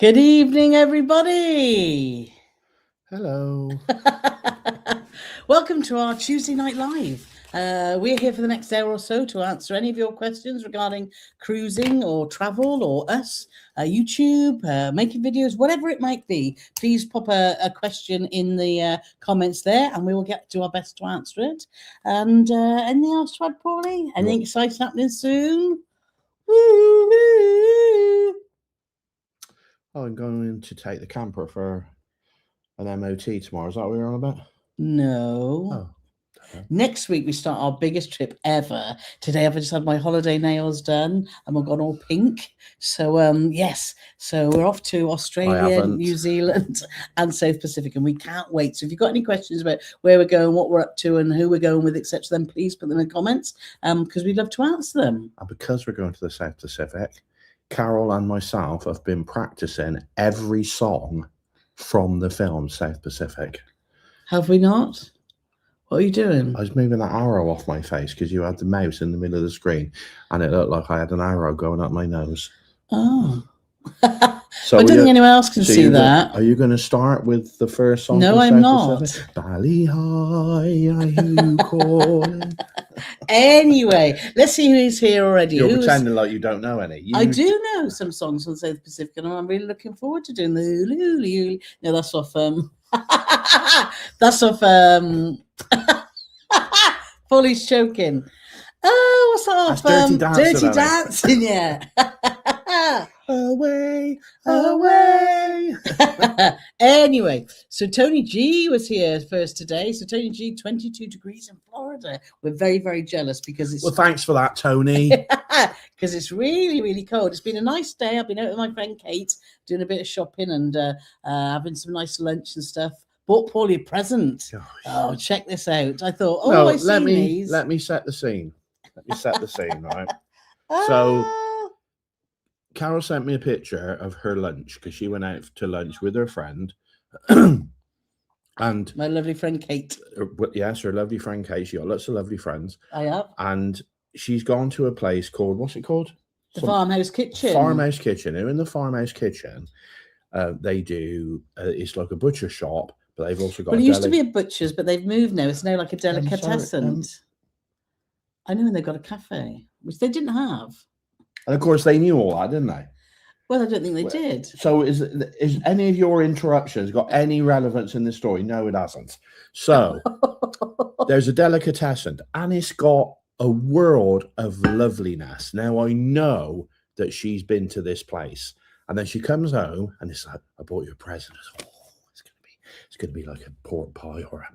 Good evening, everybody. Hello. Welcome to our Tuesday Night Live. We're here for the next hour or so to answer any of your questions regarding cruising or travel or us, YouTube, making videos, whatever it might be. Please pop a question in the comments there and we will do our best to answer it. And anything else to add, Paulie? Anything exciting happening soon? Woo-hoo! Oh, I'm going to take the camper for an MOT tomorrow. Is that what we're on about? No. Oh. Next week we start our biggest trip ever. Today I've just had my holiday nails done and we've gone all pink. So yes, so we're off to Australia, New Zealand and South Pacific and we can't wait. So if you've got any questions about where we're going, what we're up to and who we're going with, etc., then please put them in the comments because we'd love to answer them. And because we're going to the South Pacific, Carole and myself have been practicing every song from the film South Pacific. Have we not? What are you doing? I was moving that arrow off my face because you had the mouse in the middle of the screen and it looked like I had an arrow going up my nose. Oh. So I don't think anyone else can see that. Are you going to start with the first song? No, I'm not. Bally high, are you calling? Anyway, let's see who's here already. You're pretending like you don't know any. I do know some songs from South Pacific, and I'm really looking forward to doing the hula hula hula. No, that's off. That's off. Paulie's choking. Oh, what's that off? Dirty Dancing, yeah. Away, away. Anyway, so Tony G was here first today. So Tony G, 22 degrees in Florida. We're very, very jealous because it's... Well, thanks for that, Tony. Because it's really, really cold. It's been a nice day. I've been out with my friend Kate doing a bit of shopping and having some nice lunch and stuff. Bought Paulie a present. Gosh. Oh, check this out. I thought, oh, I see these. Let me set the scene. Let me set the scene, right? So... Carole sent me a picture of her lunch because she went out to lunch with her friend. And my lovely friend Kate. Yes, her lovely friend Kate. She got lots of lovely friends. I have. And she's gone to a place called, what's it called? The Farmhouse Kitchen. Farmhouse Kitchen. In the Farmhouse Kitchen, they do, it's like a butcher shop, but they've also got... Well, it used to be a butcher's, but they've moved now. It's now like a delicatessen. I know, and they've got a cafe, which they didn't have. And of course, they knew all that, didn't they? Well, I don't think they did. So is any of your interruptions got any relevance in this story? No, it hasn't. So there's a delicatessen and it's got a world of loveliness. Now, I know that she's been to this place and then she comes home and it's like, I bought you a present. Oh, it's going to be like a pork pie or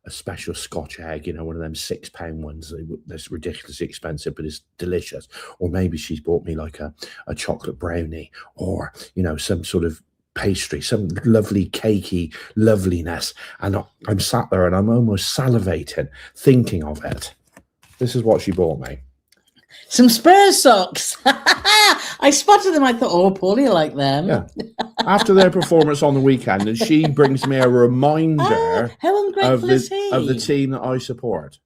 a special Scotch egg, you know, one of them £6 ones that's ridiculously expensive, but it's delicious. Or maybe she's bought me like a chocolate brownie or, you know, some sort of pastry, some lovely cakey loveliness. And I'm sat there and I'm almost salivating thinking of it. This is what she bought me. Some Spurs socks. I spotted them. I thought, oh, Paulie will like them. Yeah. After their performance on the weekend, and she brings me a reminder how ungrateful is he? Of the team that I support.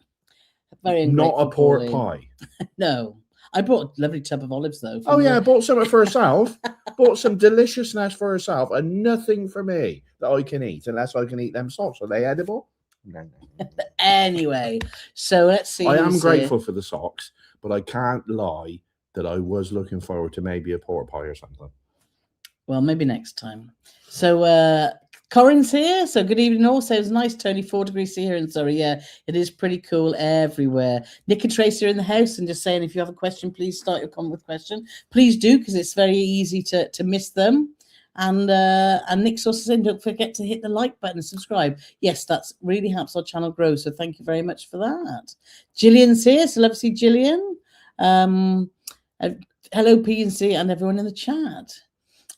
Very ungrateful. Not a pork pie. No. I bought a lovely tub of olives, though. Oh, yeah. I bought some for herself. Bought some deliciousness for herself and nothing for me that I can eat unless I can eat them socks. Are they edible? No. Anyway, so let's see. I am grateful for the socks, but I can't lie that I was looking forward to maybe a pork pie or something. Well, maybe next time. So Corinne's here. So good evening all. So it's nice, Tony. 4 degrees here in Surrey. Yeah, it is pretty cool everywhere. Nick and Tracy are in the house and just saying if you have a question, please start your comment with a question. Please do, because it's very easy to miss them. And Nick's also saying don't forget to hit the like button and subscribe. Yes, that really helps our channel grow. So thank you very much for that. Gillian's here. So love to see Gillian. Hello, P&C and everyone in the chat.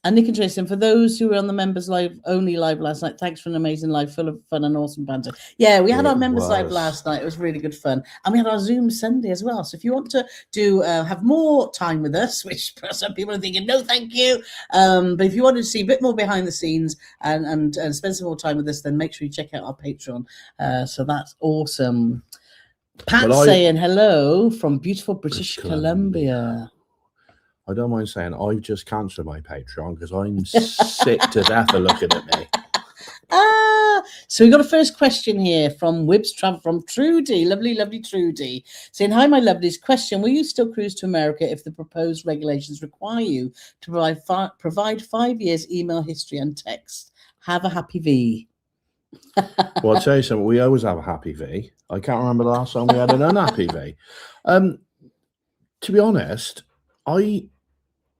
And Nick and Tracy, and for those who were on the members only live last night, thanks for an amazing live full of fun and awesome banter. Yeah, we had our members live last night. It was really good fun. And we had our Zoom Sunday as well. So if you want to have more time with us, which some people are thinking, no, thank you. But if you want to see a bit more behind the scenes and spend some more time with us, then make sure you check out our Patreon. So that's awesome. Pat saying hello from beautiful British Columbia. I don't mind saying I've just cancelled my Patreon because I'm sick to death of looking at me. So we got a first question here from Wibs Travel from Trudy, lovely Trudy, saying, "Hi, my lovelies. Question: will you still cruise to America if the proposed regulations require you to provide 5 years email history and text? Have a happy V." Well, I'll tell you something. We always have a happy V. I can't remember the last time we had an unhappy V. To be honest,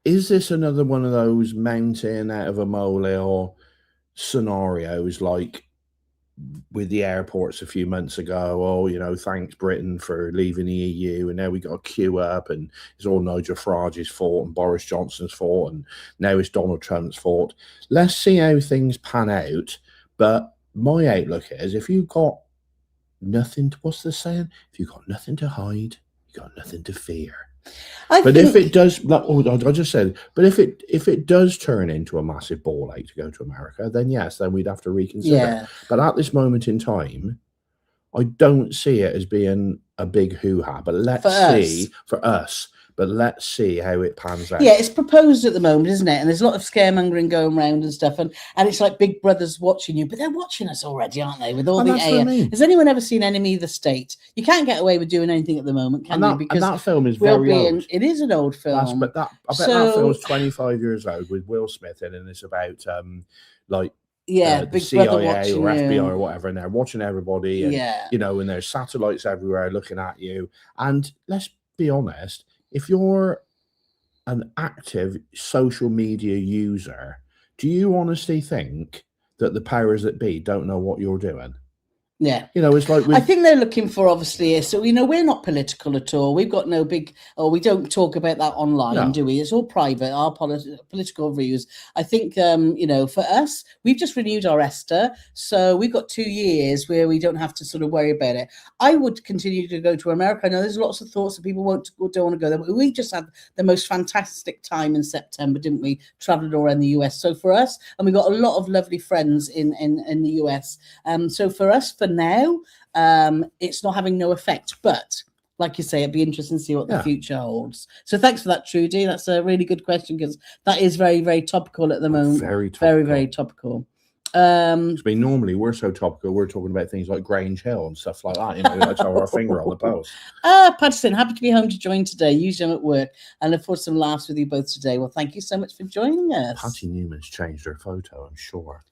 is this another one of those mountain out of a molehill scenarios like with the airports a few months ago? Oh, you know, thanks Britain for leaving the EU, and now we got a queue up, and it's all Nigel Farage's fault and Boris Johnson's fault, and now it's Donald Trump's fault. Let's see how things pan out. But my outlook is, if you've got nothing to, what's the saying? If you've got nothing to hide, you've got nothing to fear. If it does, I just said, but if it does turn into a massive ball ache to go to America, then yes, then we'd have to reconsider. Yeah. But at this moment in time, I don't see it as being a big hoo-ha. But let's see how it pans out. Yeah, it's proposed at the moment, isn't it? And there's a lot of scaremongering going around and stuff, and it's like Big Brother's watching you, but they're watching us already, aren't they? With all the AI. Has anyone ever seen Enemy of the State? You can't get away with doing anything at the moment, can you? Because that film is very old. It is an old film. I bet that film's 25 years old with Will Smith in, and it's about the Big CIA or FBI you. or whatever, and they're watching everybody, and you know, and there's satellites everywhere looking at you. And let's be honest, if you're an active social media user, do you honestly think that the powers that be don't know what you're doing? Yeah. You know, it's like I think they're looking for, obviously, so, you know, we're not political at all. We've got no big, we don't talk about that online, do we? It's all private, our political views. I think, you know, for us, we've just renewed our ESTA, so we've got 2 years where we don't have to sort of worry about it. I would continue to go to America. I know there's lots of thoughts that people don't want to go there, but we just had the most fantastic time in September, didn't we? Traveling all around the US. So for us, and we got a lot of lovely friends in the US. So for us, for now, it's not having no effect, but like you say, it'd be interesting to see what the future holds. So thanks for that, Trudy. That's a really good question, because that is very, very topical at the moment. Very topical. Very, very topical. I mean, normally we're so topical, we're talking about things like Grange Hill and stuff like that, you know, like our finger on the pulse. Patterson, happy to be home to join today. Usually I'm at work, and look forward to some laughs with you both today. Well, thank you so much for joining us. Patty Newman's changed her photo, I'm sure.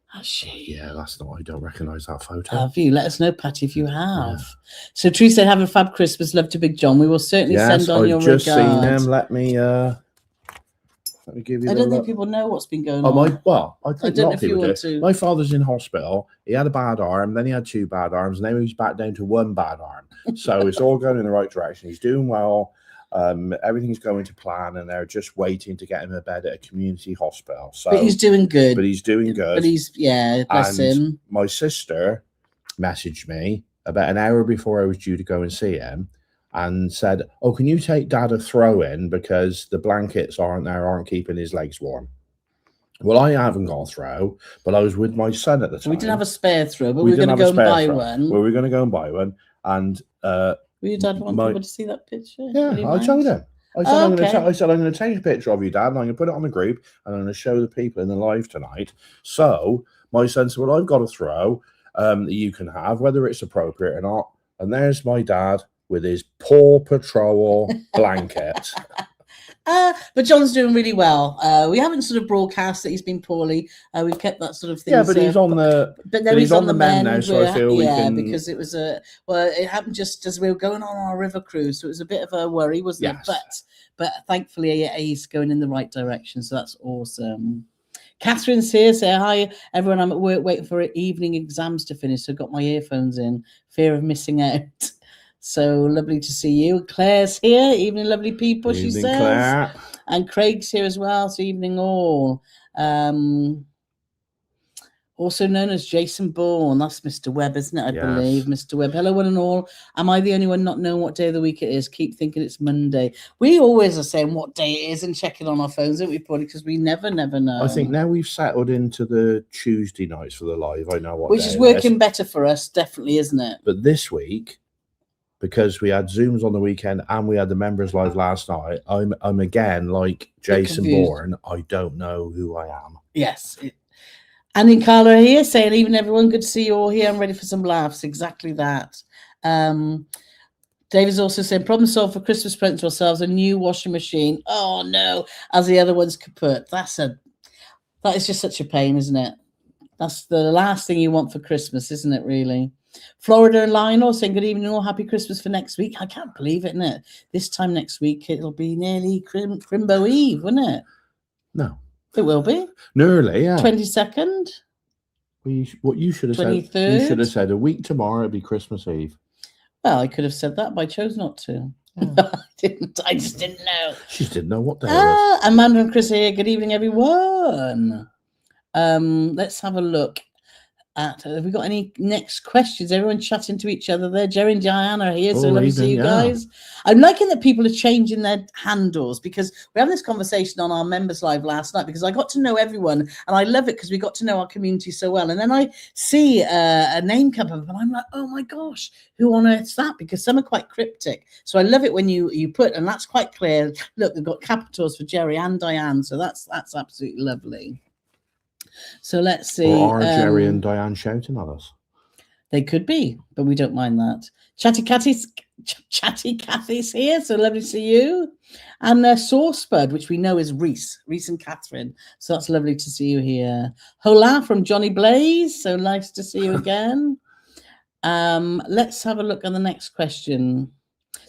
Has she? Yeah, that's not. I don't recognise that photo. Have you? Let us know, Patty, if you have. Yeah. So, Tree said, "Have a fab Christmas. Love to Big John. We will certainly send on your regards." I've just seen them. Let me give you. I don't think people know what's been going on. I think a lot of people do. My father's in hospital. He had a bad arm, then he had 2 bad arms, and now he's back down to 1 bad arm. So it's all going in the right direction. He's doing well. Everything's going to plan, and they're just waiting to get him a bed at a community hospital. So, but he's doing good. But he's doing good. But he's bless him. My sister messaged me about an hour before I was due to go and see him, and said, "Oh, can you take Dad a throw-in because the blankets aren't keeping his legs warm." Well, I haven't got a throw, but I was with my son at the time. We didn't have a spare throw, but we were going to go and buy one. Well, we were going to go and buy one, and will your dad want people to see that picture? Yeah, I told him. I said, I'm going to take a picture of you, Dad, and I'm going to put it on the group, and I'm going to show the people in the live tonight. So my son said, "Well, I've got a throw that you can have, whether it's appropriate or not." And there's my dad with his Paw Patrol blanket. But John's doing really well. We haven't sort of broadcast that he's been poorly. We've kept that sort of thing. Yeah, but he's on the. But then he's on the men now, so I feel we can. Because it was it happened just as we were going on our river cruise, so it was a bit of a worry, wasn't it? But thankfully he's going in the right direction, so that's awesome. Catherine's here. Say hi, everyone. I'm at work waiting for evening exams to finish, so I got my earphones in. Fear of missing out. So lovely to see you. Claire's here. Evening, lovely people, she says. Claire. And Craig's here as well. So evening all. Also known as Jason Bourne. That's Mr. Webb, isn't it? I believe. Mr. Webb. Hello, one and all. Am I the only one not knowing what day of the week it is? Keep thinking it's Monday. We always are saying what day it is and checking on our phones, don't we, Paulie? Because we never know. I think now we've settled into the Tuesday nights for the live. I know what Which is working better for us, definitely, isn't it? But this week, because we had Zooms on the weekend and we had the members live last night, I'm again like Jason Bourne. I don't know who I am. Yes. Andy and Carla are here saying, even everyone, good to see you all here. I'm ready for some laughs. Exactly that. David's also saying, problem solved for Christmas present to ourselves, a new washing machine. Oh no, as the other ones kaput. That is just such a pain, isn't it? That's the last thing you want for Christmas, isn't it, really? Florida and Lionel saying, good evening all, happy Christmas for next week. I can't believe it, isn't it? This time next week, it'll be nearly Crimbo Eve, won't it? No. It will be. Nearly, yeah. 22nd. What you should have 23rd? said. You should have said a week tomorrow it'll be Christmas Eve. Well, I could have said that, but I chose not to. Yeah. I didn't. I just didn't know. She didn't know what day it was. Amanda and Chris here. Good evening, everyone. Let's have a look at. Have we got any next questions? Everyone chatting to each other there. Jerry and Diana are here, so lovely to see you guys. I'm liking that people are changing their handles, because we had this conversation on our members live last night, because I got to know everyone and I love it because we got to know our community so well. And then I see a name come up and I'm like, oh my gosh, who on earth's that? Because some are quite cryptic. So I love it when you put, and that's quite clear. Look, they've got capitals for Jerry and Diane, so that's absolutely lovely. So let's see. Or are Jerry and Diane shouting at us? They could be, but we don't mind that. Chatty Cathy's here, so lovely to see you. And Sauce Bud, which we know is Reese and Catherine. So that's lovely to see you here. Hola from Johnny Blaze, so nice to see you again. Let's have a look on the next question.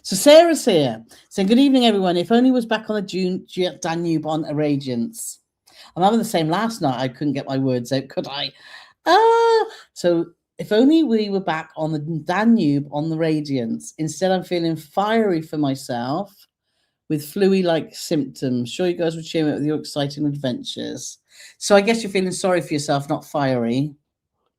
So Sarah's here, saying, good evening, everyone. If only was back on the Danube on Irradiance. I'm having the same last night. I couldn't get my words out, could I? So if only we were back on the Danube on the Radiance. Instead, I'm feeling fiery for myself with flu-like symptoms. Sure, you guys would cheer me up with your exciting adventures. So I guess you're feeling sorry for yourself, not fiery.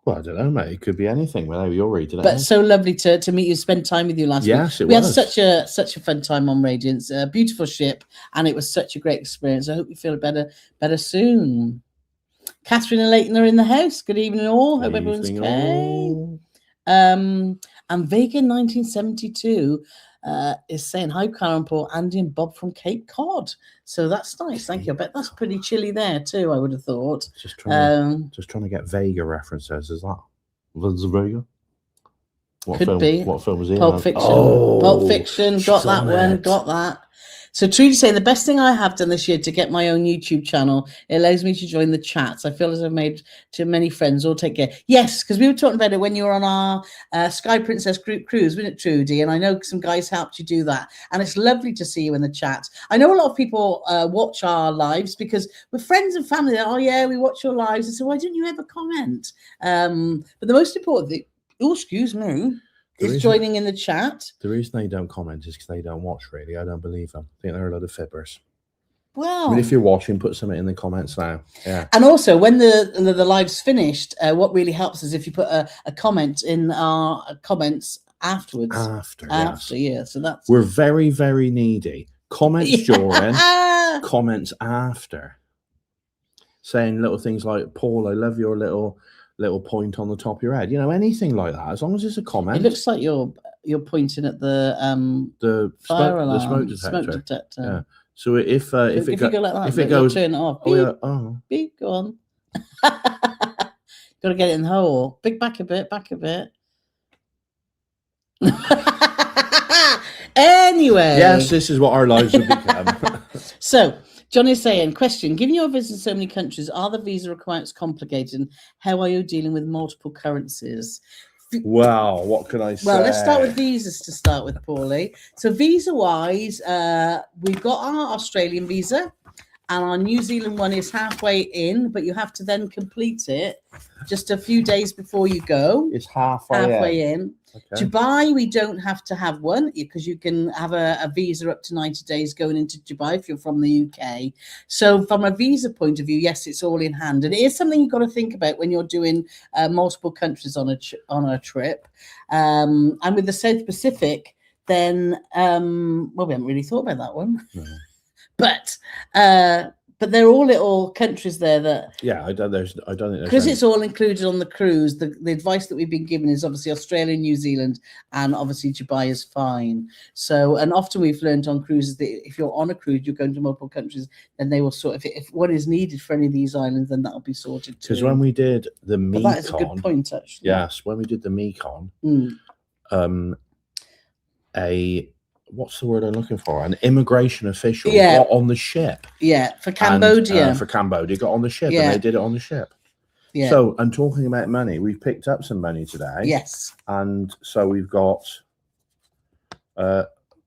Well, I don't know, mate. It could be anything. Whenever you're reading it. But so lovely to meet you, spend time with you last week. Yes, it was. We had such a fun time on Radiance. A beautiful ship, and it was such a great experience. I hope you feel better soon. Catherine and Leighton are in the house. Good evening, all. Hope everyone's okay. And Vegan 1972 is saying, hi, Carole and Paul, Andy and Bob from Cape Cod. So that's nice. Thank you. I bet that's pretty chilly there too, I would have thought. Just trying to get Vega references. Is that Vega? What Could film, be. What film was he in? Pulp Fiction. Oh, Pulp Fiction. Got that one. Got that. So Trudy saying, the best thing I have done this year to get my own YouTube channel, it allows me to join the chats. I feel as I've made too many friends. All take care. Yes, because we were talking about it when you were on our Sky Princess group cruise, wasn't it, Trudy? And I know some guys helped you do that. And it's lovely to see you in the chat. I know a lot of people watch our lives because we're friends and family. Oh, yeah, we watch your lives. And so why don't you ever comment? But the most important thing, oh, excuse me, is joining in the chat. The reason they don't comment is because they don't watch, really. I don't believe them. I think they're a lot of fibbers. Well, I mean, if you're watching, put something in the comments now. Yeah. And also, when the live's finished, what really helps is if you put a comment in our comments afterwards. After, yeah. So that's... We're very, very needy. Comments during, comments after. Saying little things like, Paul, I love your little point on the top of your head, anything like that, as long as it's a comment. It looks like you're pointing at the fire alarm, the smoke detector. Yeah. So if it go like that, if it goes, turn it off. Beep, beep, go on. Got to get it in the hole. Back a bit. Anyway, yes, this is what our lives have become. So. John is saying, question, given your visit to so many countries, are the visa requirements complicated? And how are you dealing with multiple currencies? Wow, what can I say? Well, let's start with visas to start with, Paulie. So visa-wise, we've got our Australian visa and our New Zealand one is halfway in, but you have to then complete it just a few days before you go. It's halfway in. Okay. Dubai, we don't have to have one because you can have a visa up to 90 days going into Dubai if you're from the UK. So from a visa point of view, yes, it's all in hand. And it is something you've got to think about when you're doing multiple countries on a trip. And with the South Pacific, then, well, we haven't really thought about that one. No. But but they're all little countries there that. Yeah, I don't think there's because any... it's all included on the cruise. The advice that we've been given is obviously Australia, New Zealand, and obviously Dubai is fine. So, and often we've learned on cruises that if you're on a cruise, you're going to multiple countries, then they will sort of, if what is needed for any of these islands, then that'll be sorted too. Because when we did the Mekong, that is a good point, actually. Yes, when we did the Mekong, what's the word I'm looking for? An immigration official got on the ship. Yeah, for Cambodia. And, for Cambodia, got on the ship, and they did it on the ship. Yeah. So, and talking about money, we've picked up some money today. Yes. And so we've got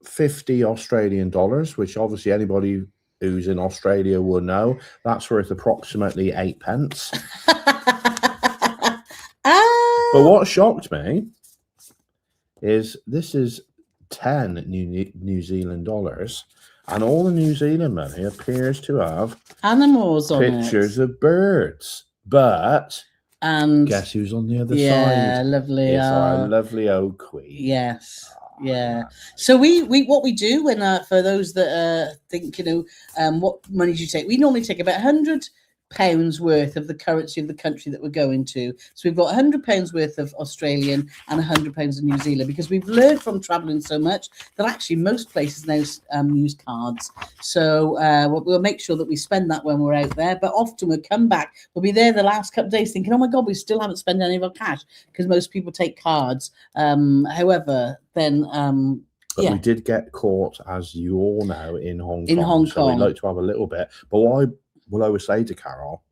50 Australian dollars, which obviously anybody who's in Australia will know. That's worth approximately 8 pence. But what shocked me is this is 10 New Zealand dollars, and all the New Zealand money appears to have animals on pictures of birds. But guess who's on the other side? Yeah, lovely. It's our lovely old queen. Yes. Yeah. So we what we do when for those that think, what money do you take? We normally take about £100 worth of the currency of the country that we're going to. So we've got £100 worth of Australian and £100 of New Zealand, because we've learned from traveling so much that actually most places now use cards. So we'll make sure that we spend that when we're out there. But often we'll come back, we'll be there the last couple of days thinking, oh my God, we still haven't spent any of our cash, because most people take cards. However, then But we did get caught, as you all know, in Hong Kong. So we'd like to have a little bit. But what I will always say to Carole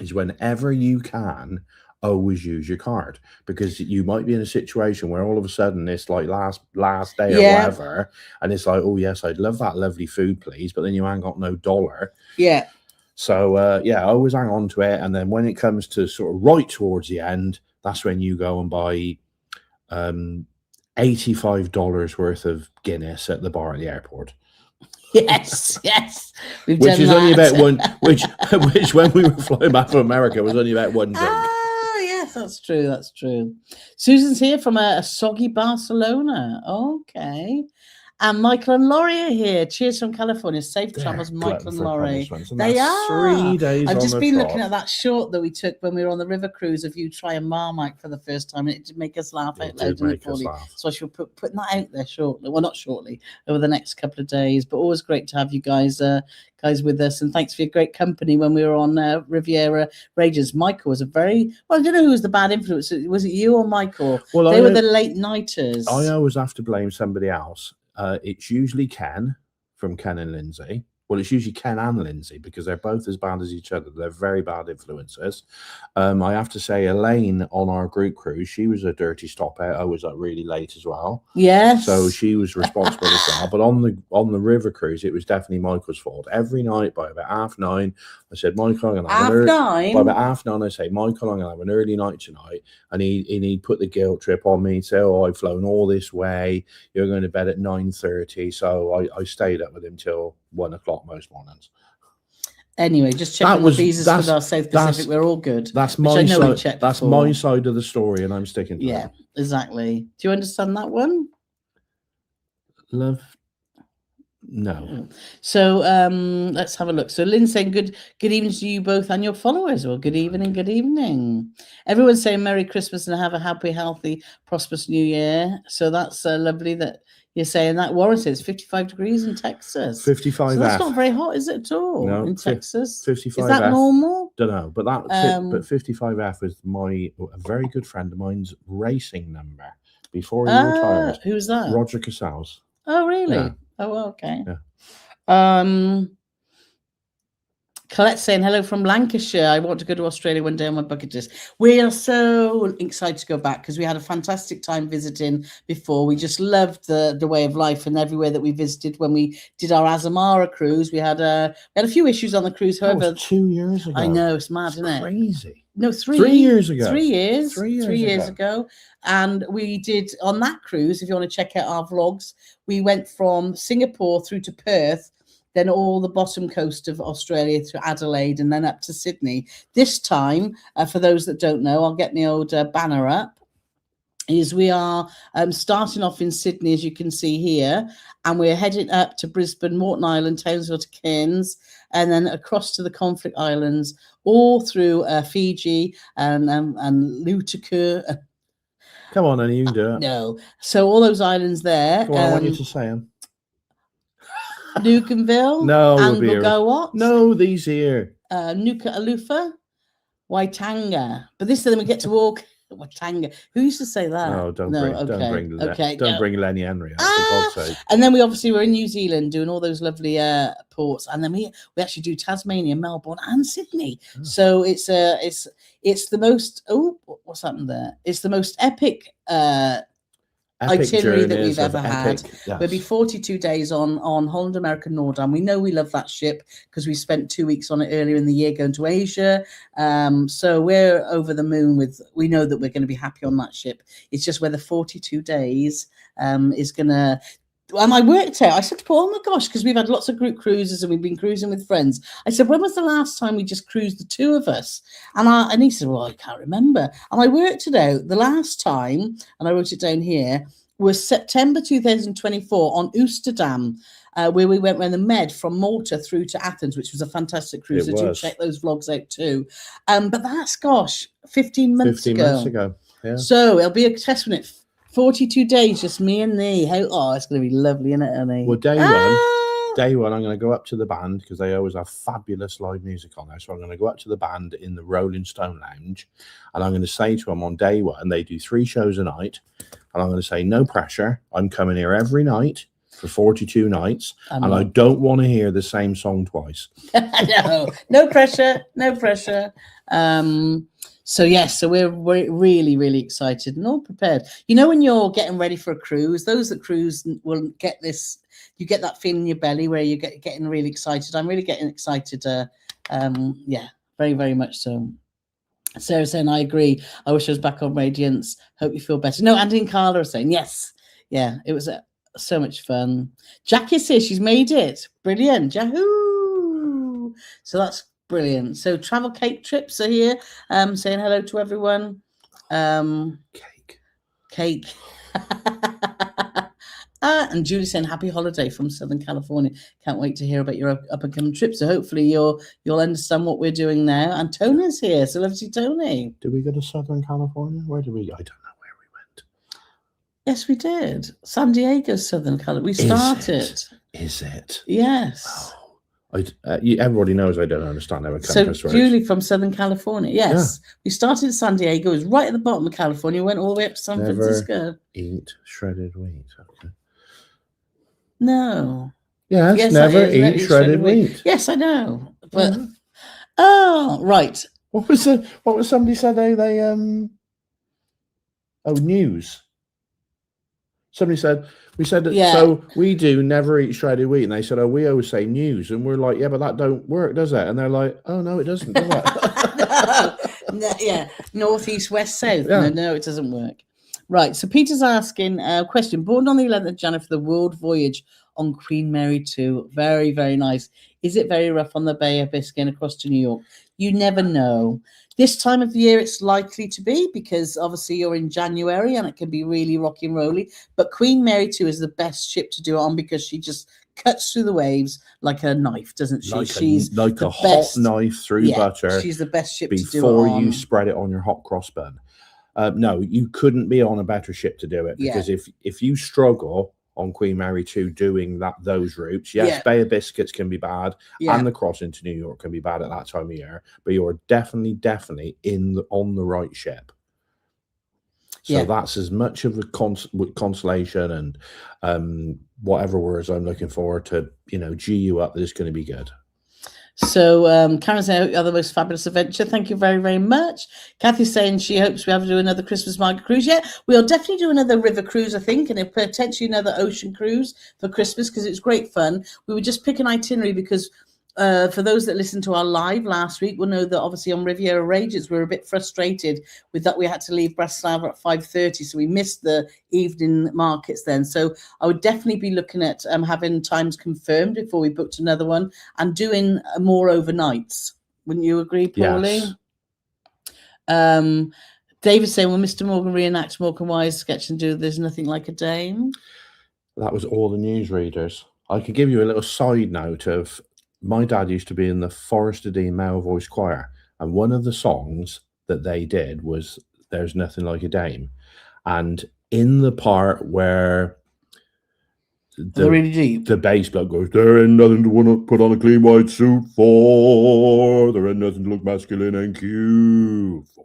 is, whenever you can, always use your card, because you might be in a situation where all of a sudden it's like last day or whatever, and it's like, oh yes, I'd love that lovely food, please, but then you ain't got no dollar. Yeah. So always hang on to it, and then when it comes to sort of right towards the end, that's when you go and buy $85 worth of Guinness at the bar at the airport. Yes. Which is only about one. Which when we were flying back from America was only about one drink. Ah, yes, that's true. Susan's here from a soggy Barcelona. Okay. And Michael and Laurie are here. Cheers from California. Safe travels, Michael and Laurie. They are. 3 days. I've just been looking at that short that we took when we were on the river cruise of you trying Marmite for the first time, and it did make us laugh out loud. So I shall putting that out there shortly. Well, not shortly, over the next couple of days. But always great to have you guys with us, and thanks for your great company when we were on Riviera Rages. Michael was I don't know who was the bad influence. Was it you or Michael? Well, they were the late nighters. I always have to blame somebody else. It's usually Ken from Ken and Lindsay. Well, it's usually Ken and Lindsay, because they're both as bad as each other. They're very bad influencers. I have to say, Elaine on our group cruise, she was a dirty stop out. I was up really late as well. Yes. So she was responsible as well. But on the river cruise, it was definitely Michael's fault. Every night by about 9:30, I said, Michael, I'm going to have by about 9:30, I say, Michael, I'm going to have an early night tonight. And he'd put the guilt trip on me and say, oh, I've flown all this way. You're going to bed at 9:30. So I stayed up with him till 1 o'clock most mornings. Anyway, just checking the visas for our South Pacific. We're all good. That's my side. That's my side of the story, and I'm sticking to it. Exactly. Do you understand that one? Love. No. So let's have a look. So Lynn's saying good evening to you both and your followers. Well, good evening. Everyone's saying Merry Christmas and have a happy, healthy, prosperous New Year. So that's lovely that you're saying that. Warren says 55 degrees in Texas. 55. So that's not very hot, is it at all? No, in Texas. 55. Is that normal? Don't know, but but 55F was a very good friend of mine's racing number before he retired. Who's that? Roger Casals. Oh, really? Yeah. Oh, okay. Yeah. Colette's saying hello from Lancashire. I want to go to Australia one day on my bucket list. We are so excited to go back because we had a fantastic time visiting before. We just loved the way of life and everywhere that we visited. When we did our Azamara cruise, we had a few issues on the cruise. However, that was 2 years ago. I know, it's mad, isn't it? Crazy. No, 3 years ago. 3 years. 3 years ago. And we did on that cruise. If you want to check out our vlogs, we went from Singapore through to Perth, then all the bottom coast of Australia to Adelaide, and then up to Sydney. This time, for those that don't know, I'll get my old banner up. is we are starting off in Sydney, as you can see here, and we're heading up to Brisbane, Moreton Island, Townsville to Cairns, and then across to the Conflict Islands, all through Fiji and Lutaku. Come on, Annie, you can do it. No, so all those islands there. Well, I want you to say them. Nukenville, No, Anglegowat, no, these here. Nuka Alufa, Waitanga. But this time we get to walk. Watanga. Who used to say that? Oh, don't bring Lenny Henry out, for God's sake. And then we obviously were in New Zealand doing all those lovely ports, and then we actually do Tasmania, Melbourne, and Sydney. Oh. So it's the most. Oh, what's happened there? It's the most epic itinerary that we've ever had. Yes. We'll be 42 days on Holland America Nordam. We know we love that ship because we spent 2 weeks on it earlier in the year going to Asia. So we're over the moon we know that we're going to be happy on that ship. It's just where the 42 days is going to. And I worked out, I said to Paul, oh my gosh, because we've had lots of group cruises and we've been cruising with friends. I said, when was the last time we just cruised the two of us? And he said, well, I can't remember. And I worked it out. The last time, and I wrote it down here, was September 2024 on Oosterdam, where we went around the Med from Malta through to Athens, which was a fantastic cruise. So do check those vlogs out too. But that's, 15 months ago. Yeah. So it'll be a test when 42 days, just me and thee. It's going to be lovely, isn't it, Annie? Well, day one, I'm going to go up to the band because they always have fabulous live music on there. So I'm going to go up to the band in the Rolling Stone Lounge, and I'm going to say to them on day one, they do 3 shows a night, and I'm going to say, no pressure. I'm coming here every night for 42 nights, and I don't want to hear the same song twice. No pressure, no pressure. So yes, so we're really, really excited and all prepared. You know, when you're getting ready for a cruise, those that cruise will get this. You get that feeling in your belly where you getting really excited. I'm really getting excited. Very, very much so. Sarah saying, I agree. I wish I was back on Radiance. Hope you feel better. No, Andy and Carla are saying yes. Yeah, it was so much fun. Jackie's here. She's made it. Brilliant. Yahoo! So that's brilliant. So Travel Cake Trips are here, saying hello to everyone. Cake. And Julie saying happy holiday from Southern California. Can't wait to hear about your up and coming trip. So hopefully you'll understand what we're doing now. And Tony's here. So love to see Tony. Did we go to Southern California? Where did we? I don't know where we went. Yes, we did. San Diego, Southern California. We started. Is it? Yes. Oh. Everybody knows I don't understand how a compass works. Julie from Southern California. Yes. Yeah. We started in San Diego. It was right at the bottom of California. Went all the way up to San Francisco. Eat shredded wheat. Okay. No. Yes, never eat shredded wheat. Yes, I know. But oh, right. What was somebody said they news. Somebody said, we said that, so we do never eat shredded wheat. And they said, we always say news. And we're like, yeah, but that don't work, does it? And they're like, oh, no, it doesn't, does it? No, yeah, north, east, west, south. Yeah. No, it doesn't work. Right, so Peter's asking a question. Born on the 11th of January for the world voyage on Queen Mary 2. Very, very nice. Is it very rough on the Bay of Biscay and across to New York? You never know. This time of year, it's likely to be because obviously you're in January and it can be really rocky and rolly. But Queen Mary 2 is the best ship to do it on because she just cuts through the waves like a knife, doesn't she? She's like a hot knife through butter. She's the best ship to do it before on. You spread it on your hot cross bun. No, you couldn't be on a better ship to do it because if you struggle on Queen Mary 2 doing those routes, Bay of Biscuits can be bad and the cross into New York can be bad at that time of year, but you're definitely on the right ship. So that's as much of a consolation and whatever words I'm looking for to G you up that it's going to be good. So Karen's saying, you are the most fabulous adventure. Thank you very, very much. Kathy's saying she hopes we have to do another Christmas market cruise. Yeah, we'll definitely do another river cruise, I think, and potentially another ocean cruise for Christmas because it's great fun. We would just pick an itinerary because for those that listened to our live last week will know that obviously on Riviera Rages we were a bit frustrated with that. We had to leave Bratislava at 5:30, so we missed the evening markets then. So I would definitely be looking at having times confirmed before we booked another one and doing more overnights. Wouldn't you agree, Pauline? Yes. David saying, will Mr. Morgan reenact Morecambe Wise sketch and do There's Nothing Like a Dame? That was all the newsreaders. I could give you a little side note of my dad used to be in the Forest of Dean male voice choir, and one of the songs that they did was There's Nothing Like a Dame. And in the part where really deep. The bass bloke goes, there ain't nothing to want to put on a clean white suit for. There ain't nothing to look masculine and cute for.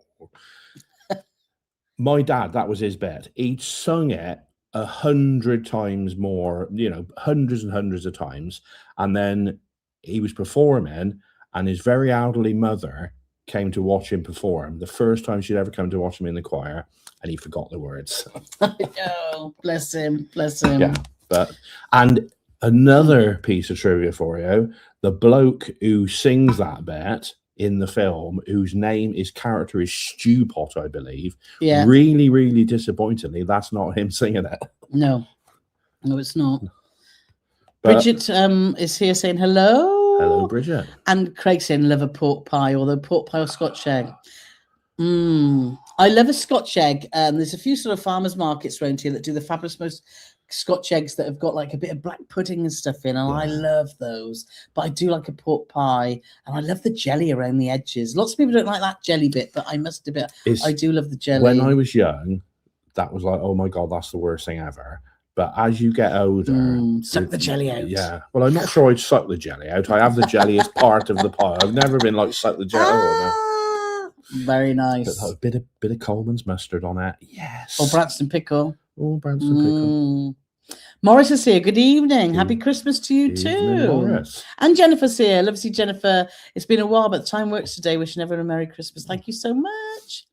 My dad, that was his bit. He'd sung it 100 times more, hundreds and hundreds of times. And then he was performing, and his very elderly mother came to watch him perform. The first time she'd ever come to watch him in the choir, and he forgot the words. Oh, bless him. Bless him. Yeah. And another piece of trivia for you, the bloke who sings that bit in the film, whose character is Stew Pot, I believe. Yeah. Really, really disappointingly, that's not him singing it. No, it's not. Bridget is here saying hello. Hello, Bridget. And Craig saying love a pork pie, although pork pie or Scotch egg. I love a Scotch egg. There's a few sort of farmers markets around here that do the fabulous most Scotch eggs that have got like a bit of black pudding and stuff in, and I love those. But I do like a pork pie, and I love the jelly around the edges. Lots of people don't like that jelly bit, but I must admit, I do love the jelly. When I was young, that was like, oh my God, that's the worst thing ever. But as you get older, suck the jelly out. Yeah. Well, I'm not sure I'd suck the jelly out. I have the jelly as part of the pie. I've never been like suck the jelly. Very nice. But a bit of Coleman's mustard on it. Yes. Or Branston pickle. Oh, Branston pickle. Morris is here. Good evening. Happy Christmas to you too. Morris. And Jennifer's here. Love to see Jennifer. It's been a while, but the time works today. Wishing everyone a Merry Christmas. Thank you so much.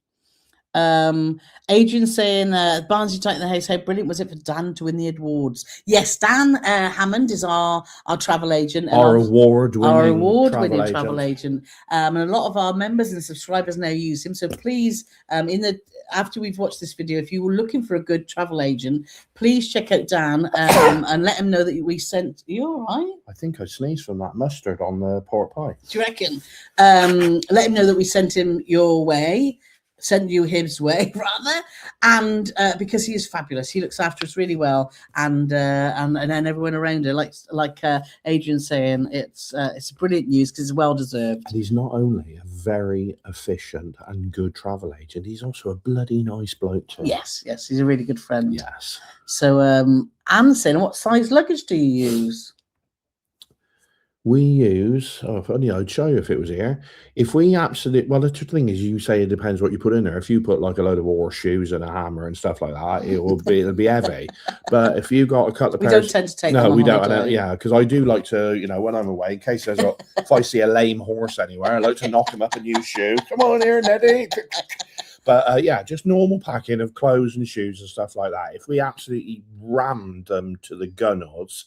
Adrian saying, Barnsley Tight in the House, how brilliant was it for Dan to win the awards? Yes, Dan Hammond is our travel agent. Our award-winning travel agent. And a lot of our members and subscribers now use him. So please, after we've watched this video, if you were looking for a good travel agent, please check out Dan and let him know that we sent you. All right? I think I sneezed from that mustard on the pork pie. Do you reckon? Let him know that we sent him your way. Send you his way rather, and because he is fabulous, he looks after us really well, and then everyone around her, like Adrian saying, it's brilliant news because it's well deserved. And he's not only a very efficient and good travel agent, he's also a bloody nice bloke too. Yes, he's a really good friend. Yes. So Anne's saying, what size luggage do you use? We use, if only I'd show you if it was here. If we well, the thing is, you say it depends what you put in there. If you put like a load of horseshoes and a hammer and stuff like that, it'll be heavy. But if you got a couple of we don't tend to take. No, we don't. Yeah, because I do like to, when I'm away, in case if I see a lame horse anywhere, I like to knock him up a new shoe. Come on here, Neddy. But just normal packing of clothes and shoes and stuff like that. If we absolutely rammed them to the gunnels,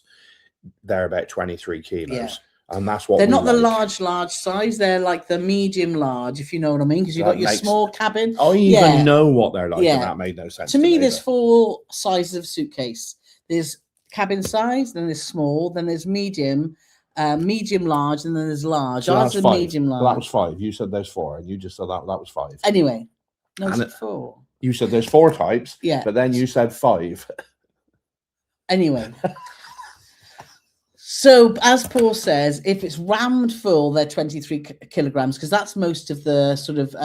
they're about 23 kilos. Yeah. And that's what they're not the large size. They're like the medium large, if you know what I mean, because you've got your small cabin. I even know what they're like, and that made no sense. To me, there's 4 sizes of suitcase. There's cabin size, then there's small, then there's medium, medium large, and then there's large. So ours are medium large. Well, that was 5. You said there's 4, and you just said that was 5. Anyway, no, it's 4. You said there's 4 types, but then you said 5. Anyway. So, as Paul says, if it's rammed full, they're 23 kilograms, because that's most of the sort of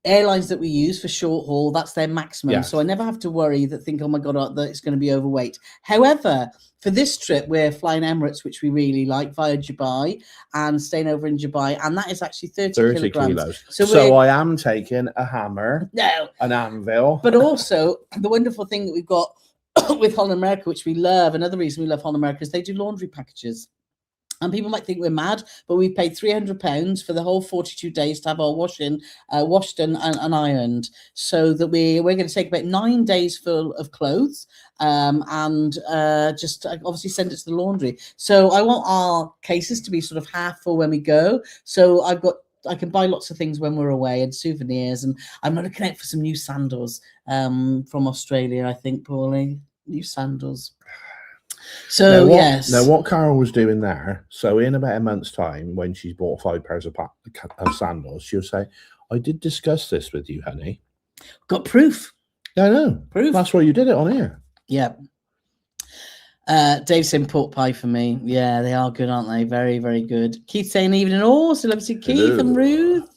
airlines that we use for short haul. That's their maximum. Yes. So I never have to worry oh my God, that it's going to be overweight. However, for this trip, we're flying Emirates, which we really like, via Dubai, and staying over in Dubai. And that is actually 30 kilos. So I am taking a hammer, an anvil. But also, the wonderful thing that we've got with Holland America, which we love, another reason we love Holland America, is they do laundry packages. And people might think we're mad, but we paid £300 for the whole 42 days to have our washed and ironed, so that we're going to take about 9 days full of clothes and just obviously send it to the laundry. So I want our cases to be sort of half full when we go. So I can buy lots of things when we're away and souvenirs, and I'm looking out for some new sandals from Australia, I think, Paulie. New sandals. So, yes. Now, what Carole was doing there, so in about a month's time, when she's bought 5 pairs of sandals, she'll say, I did discuss this with you, honey. Got proof. Yeah, I know. Proof. That's why you did it on here. Yeah. Dave saying pork pie for me. Yeah, they are good, aren't they? Very, very good. Keith saying evening all. So love to see Keith and Ruth.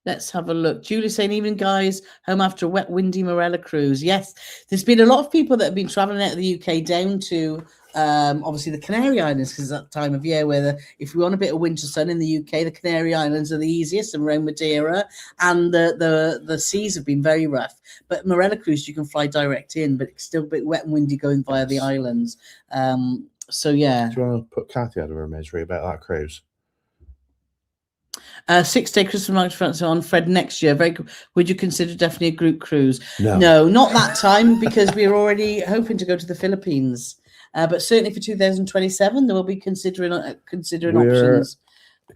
Let's have a look. Julie saying evening, guys. Home after a wet, windy Morella cruise. Yes, there's been a lot of people that have been traveling out of the UK down to obviously the Canary Islands, because that time of year where if we want a bit of winter sun in the UK, the Canary Islands are the easiest, and around Madeira, and the seas have been very rough. But Morella cruise, you can fly direct in, but it's still a bit wet and windy going via the islands. So yeah. Do you want to put Kathy out of her misery about that cruise? 6-day Christmas market on Fred next year. Very good. Would you consider definitely a group cruise? No, not that time, because we're already hoping to go to the Philippines. But certainly for 2027, there will be considering options.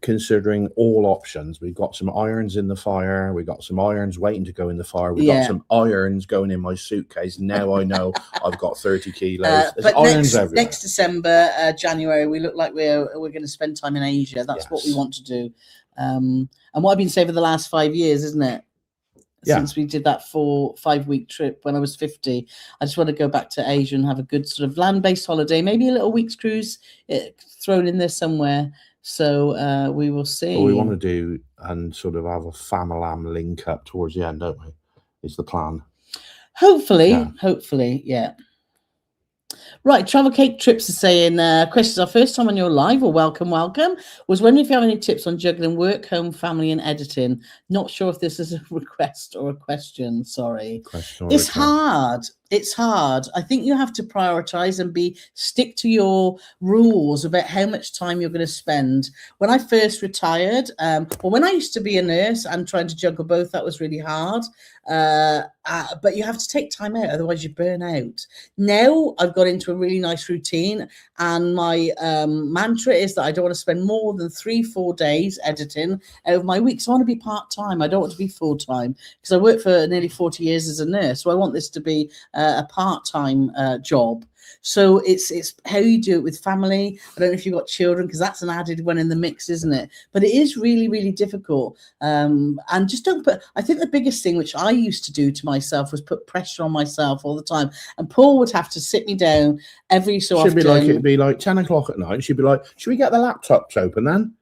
Considering all options. We've got some irons in the fire. We've got some irons waiting to go in the fire. We've got some irons going in my suitcase. Now I know I've got 30 kilos. But irons everywhere. Next December, January, we look like we're going to spend time in Asia. That's what we want to do. And what I've been saying for the last 5 years, isn't it? Since we did that 4-5 week trip when I was 50, I just want to go back to Asia and have a good sort of land-based holiday, maybe a little week's cruise thrown in there somewhere. So we will see. What we want to do and sort of have a family link up towards the end, don't we? Is the plan. Hopefully, yeah. Right, Travel Cake Trips is saying, Chris, our first time on your live, or welcome. Was wondering if you have any tips on juggling work, home, family, and editing. Not sure if this is a request or a question. Sorry. It's hard. It's hard. I think you have to prioritize and stick to your rules about how much time you're going to spend. When I first retired, or when I used to be a nurse and trying to juggle both, that was really hard. But you have to take time out, otherwise you burn out. Now I've got into a really nice routine, and my mantra is that I don't want to spend more than 3-4 days editing out of my week. So I want to be part-time. I don't want to be full-time, because I worked for nearly 40 years as a nurse. So I want this to be a part-time job. So it's how you do it with family. I don't know if you've got children, because that's an added one in the mix, isn't it? But it is really, really difficult. And just don't put, I think the biggest thing which I used to do to myself was put pressure on myself all the time. And Paul would have to sit me down every so often. It'd be like 10 o'clock at night. She'd be like, should we get the laptops open then?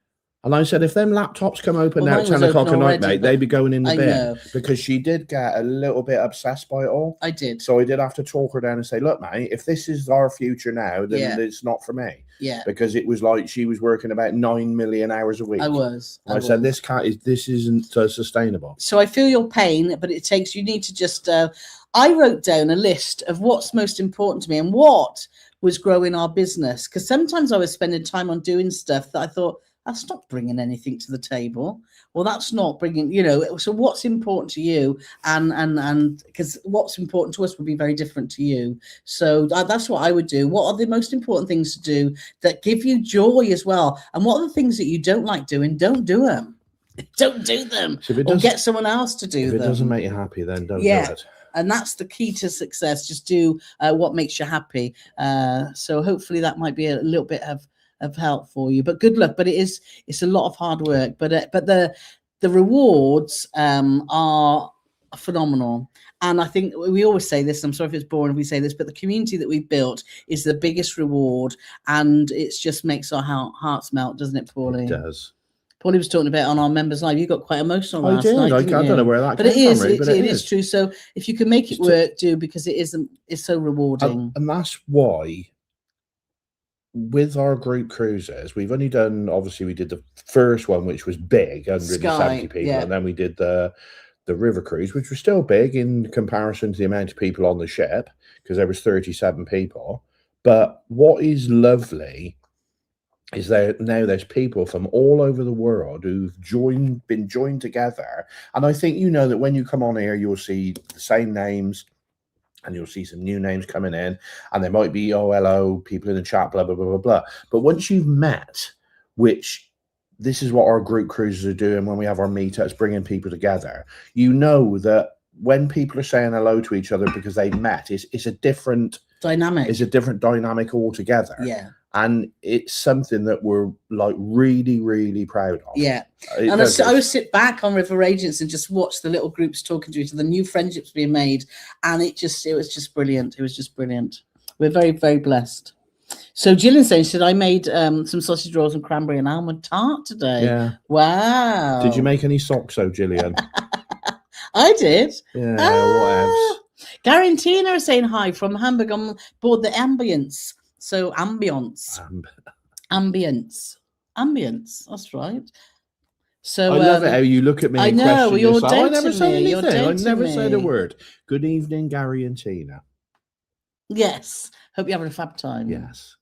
And I said, if them laptops come open now at 10 o'clock at night, mate, they'd be going in the bin. Because she did get a little bit obsessed by it all. I did. So I did have to talk her down and say, look, mate, if this is our future now, then it's not for me. Yeah. Because it was like she was working about 9 million hours a week. I was. I said, this isn't sustainable. So I feel your pain, but you need to just, I wrote down a list of what's most important to me and what was growing our business. Because sometimes I was spending time on doing stuff that I thought, that's not bringing anything to the table. Well, that's not bringing, so what's important to you? And because what's important to us would be very different to you. So that's what I would do. What are the most important things to do that give you joy as well? And what are the things that you don't like doing? Don't do them. Don't do them. Or get someone else to do them. If it doesn't make you happy, then don't do it. And that's the key to success. Just do what makes you happy. So hopefully that might be a little bit of help for you, but good luck. But it's a lot of hard work, but the rewards are phenomenal. And I think we always say this, I'm sorry if it's boring if we say this, but the community that we've built is the biggest reward, and it just makes our hearts melt, doesn't it, Paulie? It does. Paulie was talking about on our members live. You got quite emotional last night. I don't know where that came from. But it is true. So if you can make it work, do, because it's so rewarding. And that's why with our group cruises, we've only done, obviously we did the first one, which was big, 170 people, and then we did the river cruise, which was still big in comparison to the amount of people on the ship, because there was 37 people. But what is lovely is that now there's people from all over the world who've been joined together. And I think that when you come on here, you'll see the same names, and you'll see some new names coming in, and there might be, hello, people in the chat, blah, blah, blah, blah, blah. But once you've met, which this is what our group cruises are doing when we have our meetups, bringing people together, that when people are saying hello to each other because they've met, it's a different dynamic. It's a different dynamic altogether. Yeah. and it's something that we're like really, really proud of. Yeah. It And does I this. would sit back on River Agents and just watch the little groups talking to each other, the new friendships being made, and it was just brilliant. It was just brilliant. We're very, very blessed. So Gillian says, I made some sausage rolls and cranberry and almond tart today. Yeah. Wow. Did you make any socks, though, Gillian? I did. Yeah, whatevs. Gary and Tina are saying hi from Hamburg on board the Ambience. So ambience. That's right. So I love it how you look at me and question yourself. I never said anything. I never said a word. Good evening, Gary and Tina. Yes. Hope you're having a fab time. Yes.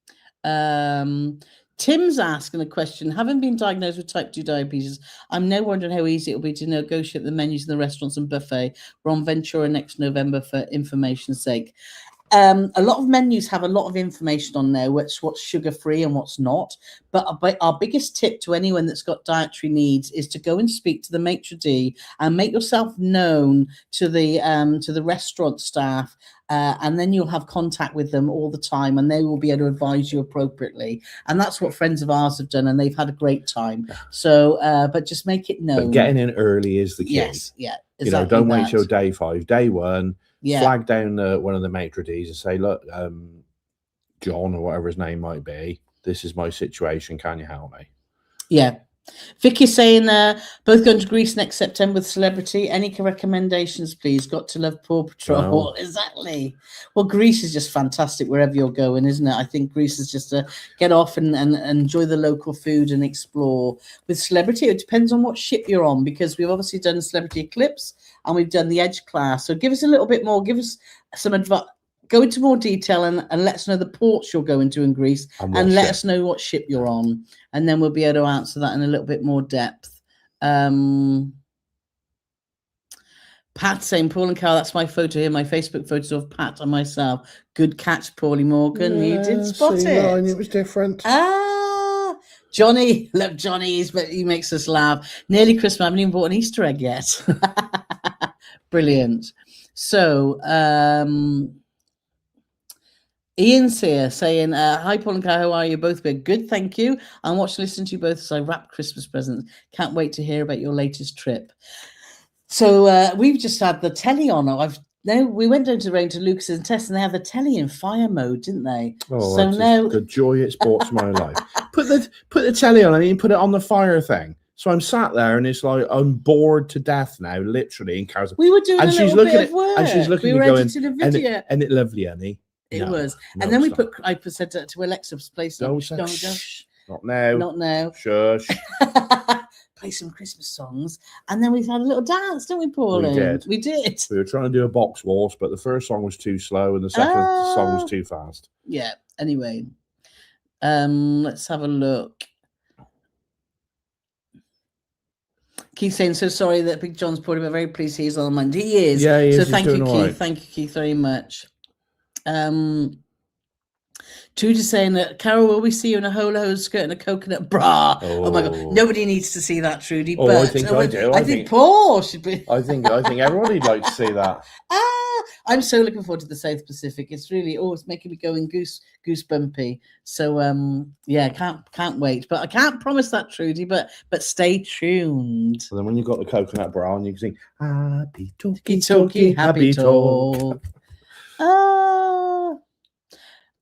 Tim's asking a question. Having been diagnosed with type 2 diabetes, I'm now wondering how easy it will be to negotiate the menus in the restaurants and buffet. We're on Ventura next November for information's sake. A lot of menus have a lot of information on there, what's sugar-free and what's not. But our biggest tip to anyone that's got dietary needs is to go and speak to the maitre d' and make yourself known to the restaurant staff, and then you'll have contact with them all the time, and they will be able to advise you appropriately. And that's what friends of ours have done, and they've had a great time. So, but just make it known. But getting in early is the key. Yes, yeah, exactly. Don't wait till day 5. Day 1. Yeah. Flag down one of the maitre d's and say, look, John or whatever his name might be, this is my situation. Can you help me? Yeah. Vicky's saying both going to Greece next September with Celebrity. Any recommendations, please? Got to love Paw Patrol. Oh. Exactly. Well, Greece is just fantastic wherever you're going, isn't it? I think Greece is just a get off and enjoy the local food and explore. With Celebrity, it depends on what ship you're on, because we've obviously done Celebrity Eclipse and we've done the Edge class. So give us a little bit more. Give us some advice. Go into more detail and let us know the ports you're going to in Greece, and let us know what ship you're on, and then we'll be able to answer that in a little bit more depth. Pat saying, Paul and Carole, that's my photo here, my Facebook photo of Pat and myself. Good catch, Paulie Morgan. You did spot it. Line, it was different. Johnny, love Johnny's, but he makes us laugh. Nearly Christmas, I haven't even bought an Easter egg yet. Brilliant. So, Ian's here saying, hi, Paul and Carole, how are you? Both good, thank you. I'm watching and listening to you both as I wrap Christmas presents. Can't wait to hear about your latest trip. So we've just had the telly on. We went down to the range to Lucas's and Tess, and they have the telly in fire mode, didn't they? Oh, so now the joy it's brought to my life. Put the telly on. I mean, put it on the fire thing. So I'm sat there, and it's like I'm bored to death now, literally. In Carol's, we were doing and a she's little looking bit of work. And she's looking we were going, editing a video. And it lovely, honey. It was. And then I said to Alexa, play some. Not now. Not now. Shush. Play some Christmas songs. And then we've had a little dance, didn't we, Paul? We did. We were trying to do a box waltz, but the first song was too slow and the second song was too fast. Yeah. Anyway, let's have a look. Keith saying, so sorry that Big John's poorly, but very pleased he's on Monday. He is. Yeah, he is. So thank you, Keith. Right. Thank you, Keith, very much. Trudy saying that, Carole, will we see you in a holo hose skirt and a coconut bra? Oh my God, nobody needs to see that, Trudy. But I think I do. I think Paul should be. I think everybody'd like to see that. I'm so looking forward to the South Pacific. It's really it's making me going goosebumpy. So yeah, can't wait. But I can't promise that, Trudy. But stay tuned. So then, when you've got the coconut bra on, you can sing "Happy Talkie, Happy Talk."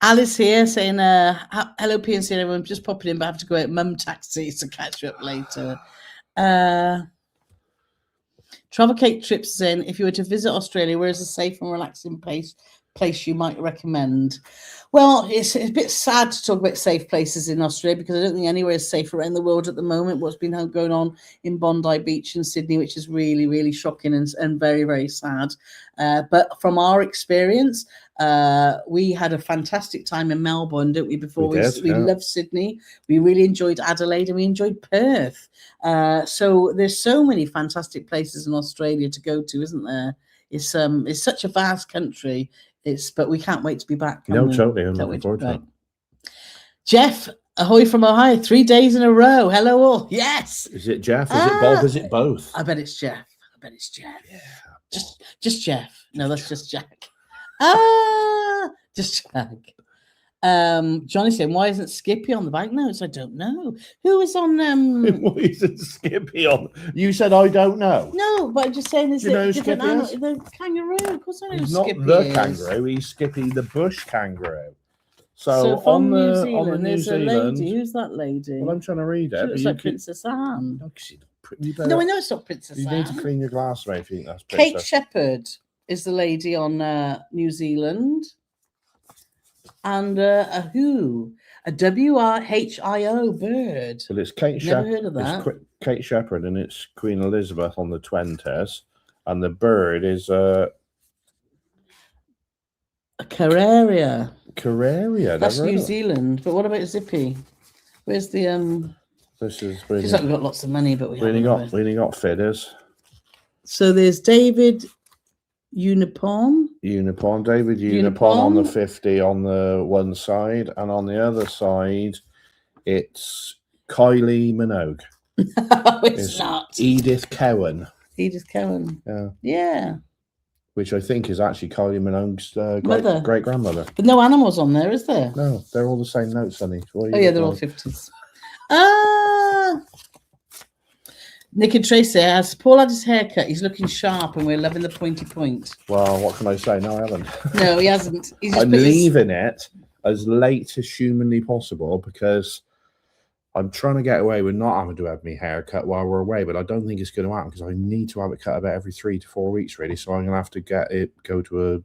Alice here saying, hello, PNC, everyone. Just popping in, but I have to go out mum taxi to catch you up later. Travel Cake Trips is in. If you were to visit Australia, where is a safe and relaxing place you might recommend? Well, it's a bit sad to talk about safe places in Australia, because I don't think anywhere is safe around the world at the moment. What's been going on in Bondi Beach and Sydney, which is really, really shocking and very, very sad. But from our experience, we had a fantastic time in Melbourne, didn't we? We loved Sydney. We really enjoyed Adelaide, and we enjoyed Perth. So there's so many fantastic places in Australia to go to, isn't there? It's such a vast country. But we can't wait to be back. Totally. I'm looking forward to it. Jeff, ahoy from Ohio, 3 days in a row. Hello all. Yes. Is it Jeff? Is it Bob? Is it both? I bet it's Jeff. Yeah. Just Jeff. No, that's just Jack. Just Jack. Johnny saying, why isn't Skippy on the banknotes? I don't know. Who is on Why isn't Skippy on? You said I don't know. No, but I'm just saying there's Do you know who different Skippy animals. is? The kangaroo, of course I know He's who not Skippy the is. kangaroo, he's Skippy the bush kangaroo. So So from on New the Zealand, New there's a Zealand, lady. Who's that lady? well, I'm trying to read it. She but looks you like keep- Princess Anne. No, you better- No, I know it's not Princess You Anne. need to clean your glass, mate, if you think that's Kate Princess. Shepherd is the lady on New Zealand. And a who? A WRHIO bird. Well, it's Kate Never Shepherd. heard of that. It's Kate Shepherd, and it's Queen Elizabeth on the 20s, and the bird is A Cararea. Cararea. That's New Zealand. But what about Zippy? Where's the This is Feels like we've got lots of money, but we really haven't. got fidders. So there's David Unipon. David Unipon on the 50 on the one side, and on the other side, it's Kylie Minogue. No, it's not. Edith Cowan. Edith Cowan. Yeah. Yeah. Which I think is actually Kylie Minogue's great grandmother. But no animals on there, is there? No, they're all the same notes, honey. Oh yeah, they're all 50s. Nick and Tracy, as Paul had his haircut, he's looking sharp and we're loving the pointy point. Well, what can I say? No, I haven't. No, he hasn't. I'm leaving it as late as humanly possible because I'm trying to get away with not having to have my hair cut while we're away, but I don't think it's going to happen because I need to have it cut about every 3 to 4 weeks, really. So I'm going to have to go to a.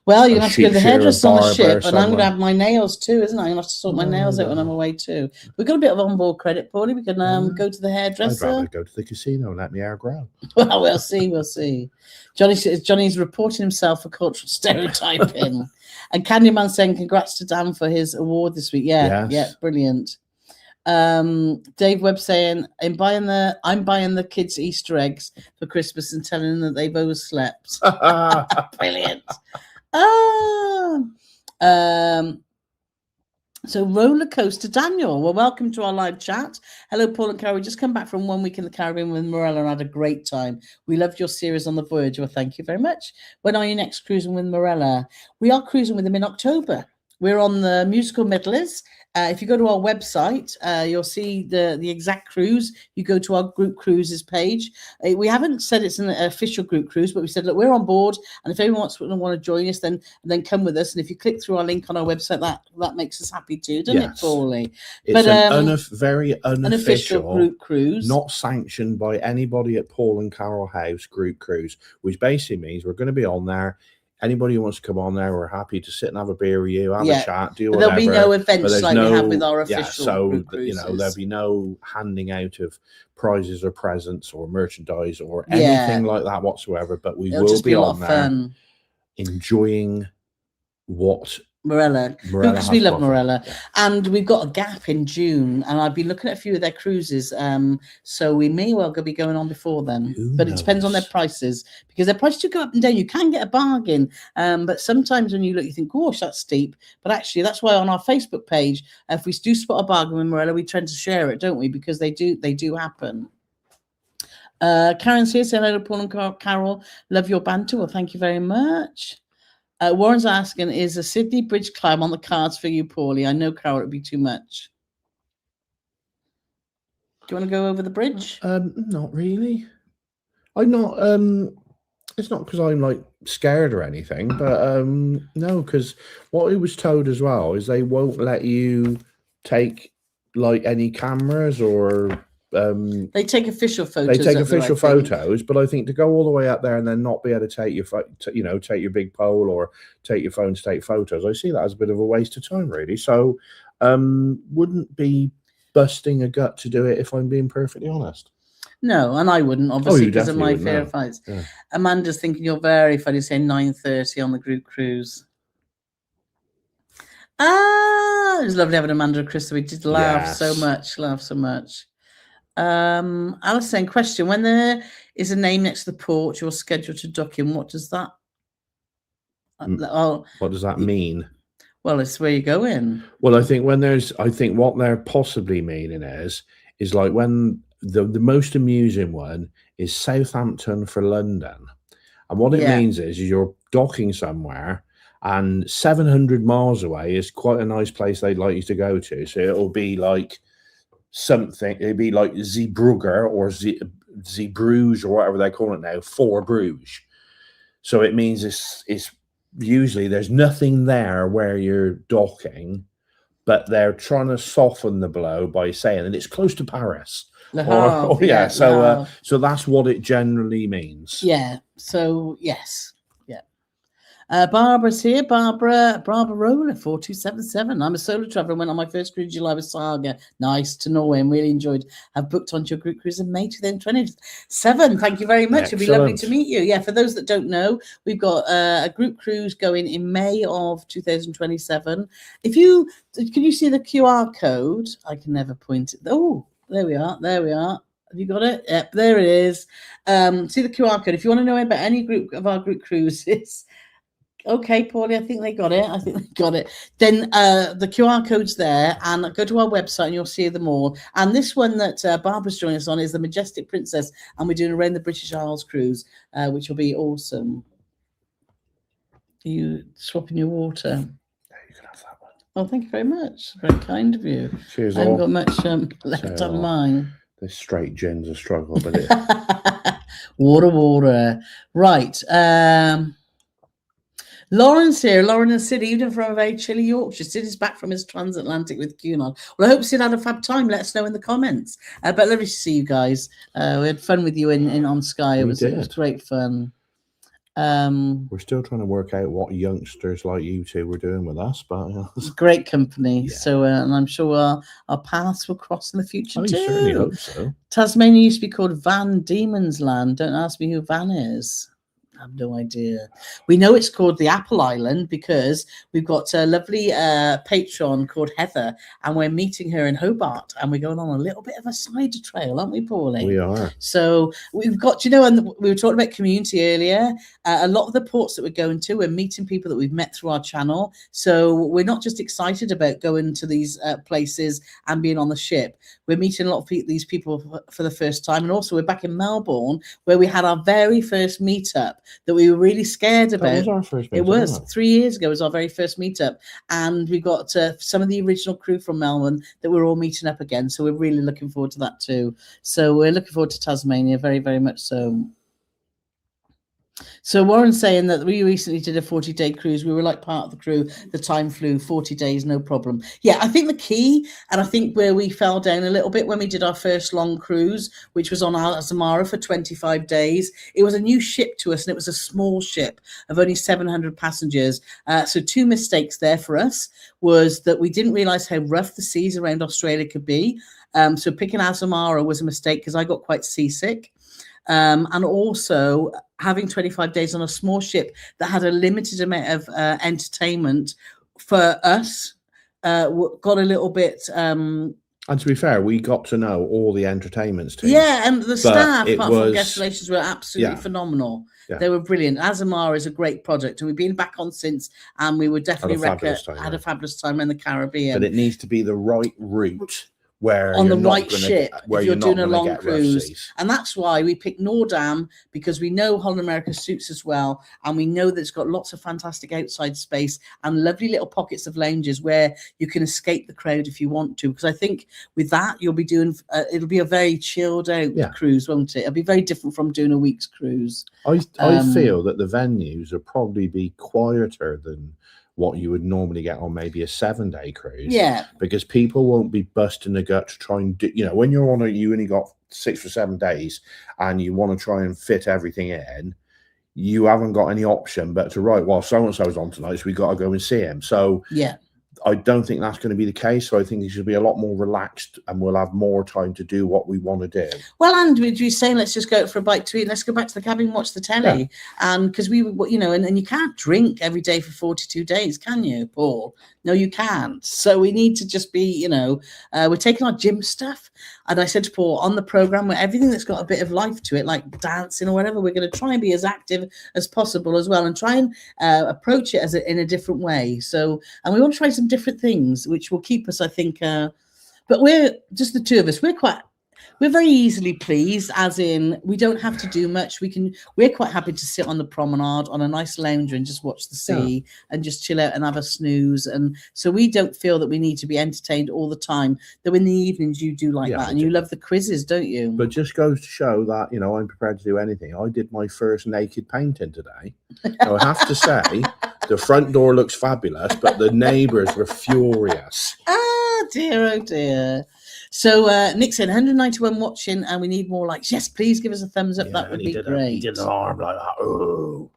Well, you're going to have to go to the hairdresser on the ship, and I'm going to somewhere. have my nails too, isn't I? I'm going to have to sort my nails out when I'm away too. We've got a bit of onboard credit, Paulie. We can go to the I'd hairdresser. rather go to the casino and let my hair grow. Well, we'll see. We'll see. Johnny's reporting himself for cultural stereotyping. And Candyman saying congrats to Dan for his award this week. Yeah, yeah, brilliant. Dave Webb saying I'm buying the kids Easter eggs for Christmas and telling them that they've overslept. Brilliant. So roller coaster Daniel, well, welcome to our live chat. Hello, Paul and Carole. We just come back from 1 week in the Caribbean with Morella and had a great time. We loved your series on the voyage. Well, thank you very much. When are you next cruising with Morella? We are cruising with them in October. We're on the musical medleys. If you go to our website, you'll see the exact cruise. You go to our group cruises page. We haven't said it's an official group cruise, but we said, look, we're on board, and if anyone want to join us, then come with us. And if you click through our link on our website, that makes us happy too, doesn't it, Paulie? It's an very unofficial group cruise, not sanctioned by anybody at Paul and Carole House group cruise, which basically means we're going to be on there. Anybody who wants to come on there, we're happy to sit and have a beer with you, have a chat, do whatever. There'll be no events like we have with our official group cruises. There'll be no handing out of prizes or presents or merchandise or anything like that whatsoever. But we will be on there enjoying what Morella, because we love Morella. And we've got a gap in June, and I've been looking at a few of their cruises, so we may well be going on before then. But it depends on their prices, because their prices do go up and down. You can get a bargain, but sometimes when you look, you think, gosh, that's steep. But actually, that's why on our Facebook page, if we do spot a bargain with Morella, we tend to share it, don't we? Because they do happen. Karen's here saying hello, Paul and Carole. Love your banter. Well, thank you very much. Warren's asking, is a Sydney Bridge climb on the cards for you, Paulie? I know, Carole, it'd be too much. Do you want to go over the bridge? Not really. I'm not. It's not because I'm like scared or anything, but no, because what I was told as well is they won't let you take like any cameras or. They take official photos. They take official photos, but I think to go all the way up there and then not be able to take your, take your big pole or take your phone to take photos, I see that as a bit of a waste of time, really. So, wouldn't be busting a gut to do it if I'm being perfectly honest. No, and I wouldn't, obviously, because of my fear of heights. Yeah. Amanda's thinking you're very funny, saying 9:30 on the group cruise. It was lovely having Amanda and Chris. We did laugh so much. Alice saying, question, when there is a name next to the port you're scheduled to dock in, what does that what does that mean? Well, it's where you go in. Well, I think what they're possibly meaning is like when the most amusing one is Southampton for London, and what it means is you're docking somewhere and 700 miles away is quite a nice place they'd like you to go to. So it'll be like something, it'd be like Zeebrugge or Zeebrugge or whatever they call it now, for Bruges. So it means it's usually there's nothing there where you're docking, but they're trying to soften the blow by saying that it's close to Paris. Yeah. So that's what it generally means. Yeah. So yes. Barbara's here. Barbara Roller 4277. I'm a solo traveler and went on my first cruise in July with Saga. Nice to Norway and really enjoyed. I've booked onto your group cruise in May 2027. Thank you very much. Excellent. It'd be lovely to meet you. Yeah, for those that don't know, we've got a group cruise going in May of 2027. Can you see the QR code? I can never point it. Oh, there we are. Have you got it? Yep, there it is. See the QR code. If you want to know about any group of our group cruises. Okay, Paulie, I think they got it. Then the QR code's there, and go to our website and you'll see them all. And this one that Barbara's joining us on is the Majestic Princess, and we're doing around the British Isles cruise, which will be awesome. Are you swapping your water? Yeah, you can have that one. Oh, thank you very much. Very kind of you. Cheers, I haven't got much left on mine. This straight gin's a struggle, but it... Water. Right. Lauren's here. Lauren and Sid, even from a very chilly Yorkshire. Sid is back from his transatlantic with QAnon. Well, I hope Sid had a fab time. Let us know in the comments. But lovely to see you guys. We had fun with you in on Sky. It was great fun. We're still trying to work out what youngsters like you two were doing with us, but it's great company. Yeah. So, and I'm sure our paths will cross in the future too. I certainly hope so. Tasmania used to be called Van Diemen's Land. Don't ask me who Van is. I have no idea. We know it's called the Apple Island because we've got a lovely patron called Heather, and we're meeting her in Hobart, and we're going on a little bit of a side trail, aren't we, Paulie? We are. So we've got, and we were talking about community earlier. A lot of the ports that we're going to, we're meeting people that we've met through our channel. So we're not just excited about going to these places and being on the ship. We're meeting a lot of these people for the first time, and also we're back in Melbourne where we had our very first meetup that we were really scared about. That was our first meetup. It was 3 years ago. It was our very first meetup, and we got some of the original crew from Melbourne that we're all meeting up again. So we're really looking forward to that too. So we're looking forward to Tasmania, very, very much so. So Warren's saying that we recently did a 40-day cruise. We were like part of the crew. The time flew, 40 days, no problem. Yeah, I think the key, and I think where we fell down a little bit when we did our first long cruise, which was on Azamara for 25 days, it was a new ship to us, and it was a small ship of only 700 passengers. So two mistakes there for us was that we didn't realize how rough the seas around Australia could be. So picking Azamara was a mistake because I got quite seasick. And also having 25 days on a small ship that had a limited amount of entertainment for us got a little bit... and to be fair, we got to know all the entertainments teams. Yeah, and the staff, apart from guest relations, were absolutely phenomenal. Yeah. They were brilliant. Azamara is a great project, and we've been back on since, and we would definitely had a fabulous time in the Caribbean. But it needs to be the right route. Where on the right ship if you're doing a long cruise, and that's why we picked Nordam, because we know Holland America suits us well, and we know that it's got lots of fantastic outside space and lovely little pockets of lounges where you can escape the crowd if you want to, because I think with that you'll be doing it'll be a very chilled out cruise, won't it? It'll be very different from doing a week's cruise. I feel that the venues will probably be quieter than what you would normally get on maybe a 7-day cruise. Yeah. Because people won't be busting the gut to try and do, when you're on you only got 6 or 7 days and you want to try and fit everything in, you haven't got any option but to well, so-and-so's on tonight, so we got to go and see him. So yeah. I don't think that's going to be the case. So I think it should be a lot more relaxed, and we'll have more time to do what we want to do. Well, and would you say let's just go out for a bite to eat? Let's go back to the cabin, watch the telly, and because we, and you can't drink every day for 42 days, can you, Paul? No, you can't. So we need to just be, we're taking our gym stuff. And I said to Paul, on the program, where everything that's got a bit of life to it, like dancing or whatever, we're going to try and be as active as possible as well, and try and approach it in a different way. So, and we want to try some different things, which will keep us, I think. But we're just the two of us. We're quite We're very easily pleased, as in we don't have to do much. We're quite happy to sit on the promenade on a nice lounger and just watch the sea and just chill out and have a snooze. And so we don't feel that we need to be entertained all the time. Though in the evenings you do like that, and you love the quizzes, don't you? But just goes to show that, you know, I'm prepared to do anything. I did my first naked painting today. So I have to say, the front door looks fabulous, but the neighbours were furious. Ah, dear, oh dear. So Nick said 191 watching, and we need more likes. Yes, please give us a thumbs up. That would be great. He did an arm like that. Oh.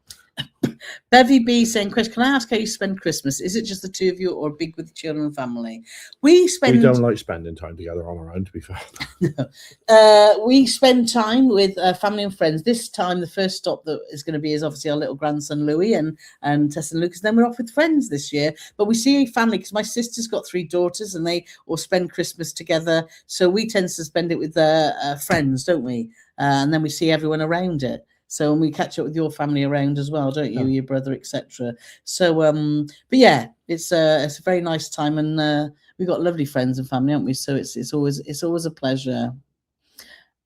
Bevy B saying, Chris, can I ask how you spend Christmas? Is it just the two of you, or big with the children and family? We don't like spending time together on our own, to be fair. No. We spend time with family and friends. This time, the first stop that is going to be is obviously our little grandson Louis and Tess and Lucas. Then we're off with friends this year. But we see family because my sister's got 3 daughters, and they all spend Christmas together. So we tend to spend it with friends, don't we? And then we see everyone around it. So and we catch up with your family around as well, don't you? Your brother, etc. So, but yeah, it's a very nice time, and we've got lovely friends and family, haven't we? So it's always a pleasure.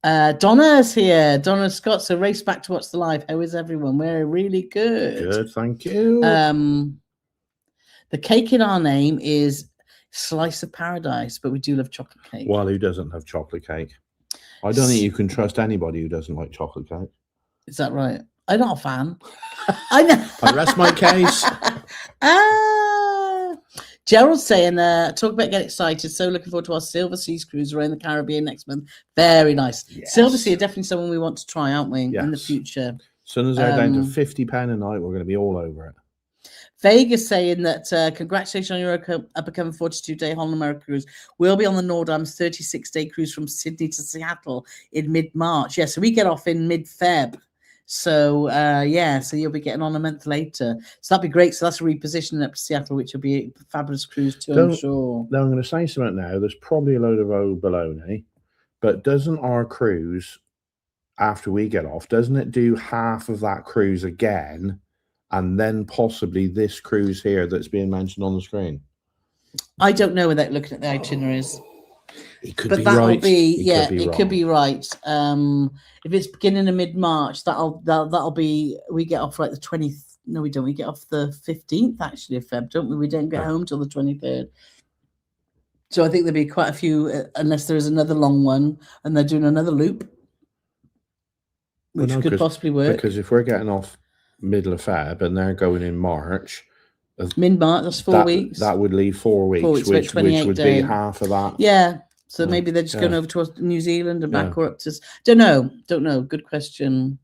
Donna's here, Donna Scott. So race back to watch the live. How is everyone? We're really good. Good, thank you. The cake in our name is Slice of Paradise, but we do love chocolate cake. Well, who doesn't have chocolate cake? I don't think you can trust anybody who doesn't like chocolate cake. Is that right? I'm not a fan. I know. I rest my case. Gerald's saying, talk about get excited. So looking forward to our Silver Seas cruise around the Caribbean next month. Very nice. Yes. Silver Sea are definitely someone we want to try, aren't we, in the future? As soon as they're down to £50 a night, we're going to be all over it. Vegas saying that congratulations on your upcoming 42-day Holland America cruise. We'll be on the Nordam's 36-day cruise from Sydney to Seattle in mid-March. Yeah, so we get off in mid-Feb. So, so you'll be getting on a month later. So that'd be great. So that's a repositioning up to Seattle, which will be a fabulous cruise too, I'm sure. Now, I'm going to say something now. There's probably a load of old baloney, but doesn't our cruise, after we get off, doesn't it do half of that cruise again, and then possibly this cruise here that's being mentioned on the screen? I don't know without looking at the itineraries. It could be right. It could be right. If it's beginning of mid-March, that'll be, we get off like the 20th. No, we don't. We get off the 15th actually of Feb, don't we? We don't get home till the 23rd. So I think there'll be quite a few, unless there is another long one and they're doing another loop, which could possibly work. Because if we're getting off middle of Feb and they're going in March, mid-March, that's 4 weeks. That would leave 4 weeks, which would be half of that. Yeah. So maybe they're just going over to New Zealand and back or up to... Don't know. Good question.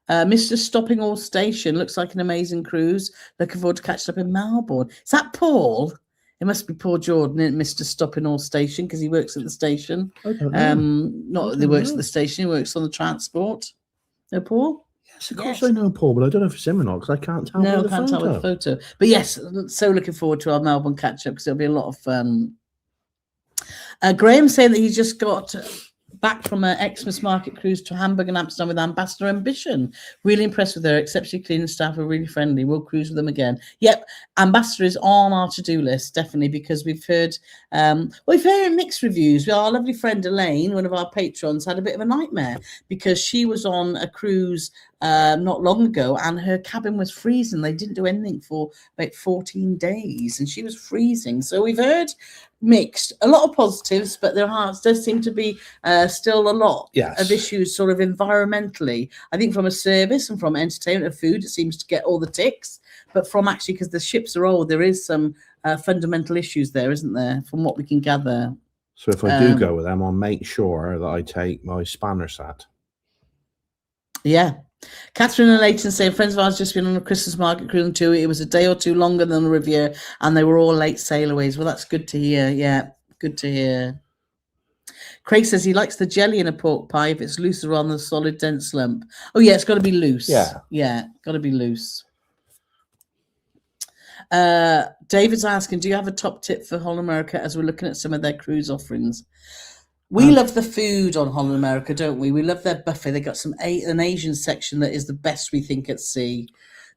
Mr. Stopping All Station. Looks like an amazing cruise. Looking forward to catching up in Melbourne. Is that Paul? It must be Paul Jordan, isn't it? Mr. Stopping All Station, because he works at the station. I don't know. Not that he works at the station. He works on the transport. No, Paul? Yes, of course I know Paul, but I don't know if it's him or not, because I can't tell. No, I can't tell with the photo. But yes, so looking forward to our Melbourne catch-up, because it'll be a lot of fun. Graham saying that he just got back from an Xmas market cruise to Hamburg and Amsterdam with Ambassador Ambition. Really impressed with her. Exceptionally clean and staff are really friendly. We'll cruise with them again. Yep, Ambassador is on our to-do list, definitely, because we've heard mixed reviews. Our lovely friend Elaine, one of our patrons, had a bit of a nightmare because she was on a cruise not long ago and her cabin was freezing. They didn't do anything for about 14 days and she was freezing. So we've heard mixed, a lot of positives, but there does seem to be still a lot of issues sort of environmentally. I think from a service and from entertainment and food, it seems to get all the ticks, but from actually, because the ships are old, there is some fundamental issues there, isn't there, from what we can gather. So if I do go with them, I'll make sure that I take my spanner set. Yeah. Catherine and Leighton saying, friends of ours just been on a Christmas market cruise too. It was a day or two longer than the Riviera and they were all late sailaways. Well, that's good to hear. Yeah, good to hear. Craig says he likes the jelly in a pork pie if it's loose or on the solid, dense lump. Oh, yeah, it's got to be loose. Yeah, got to be loose. David's asking, do you have a top tip for Holland America as we're looking at some of their cruise offerings? We love the food on Holland America, don't we? We love their buffet. They got an Asian section that is the best, we think, at sea.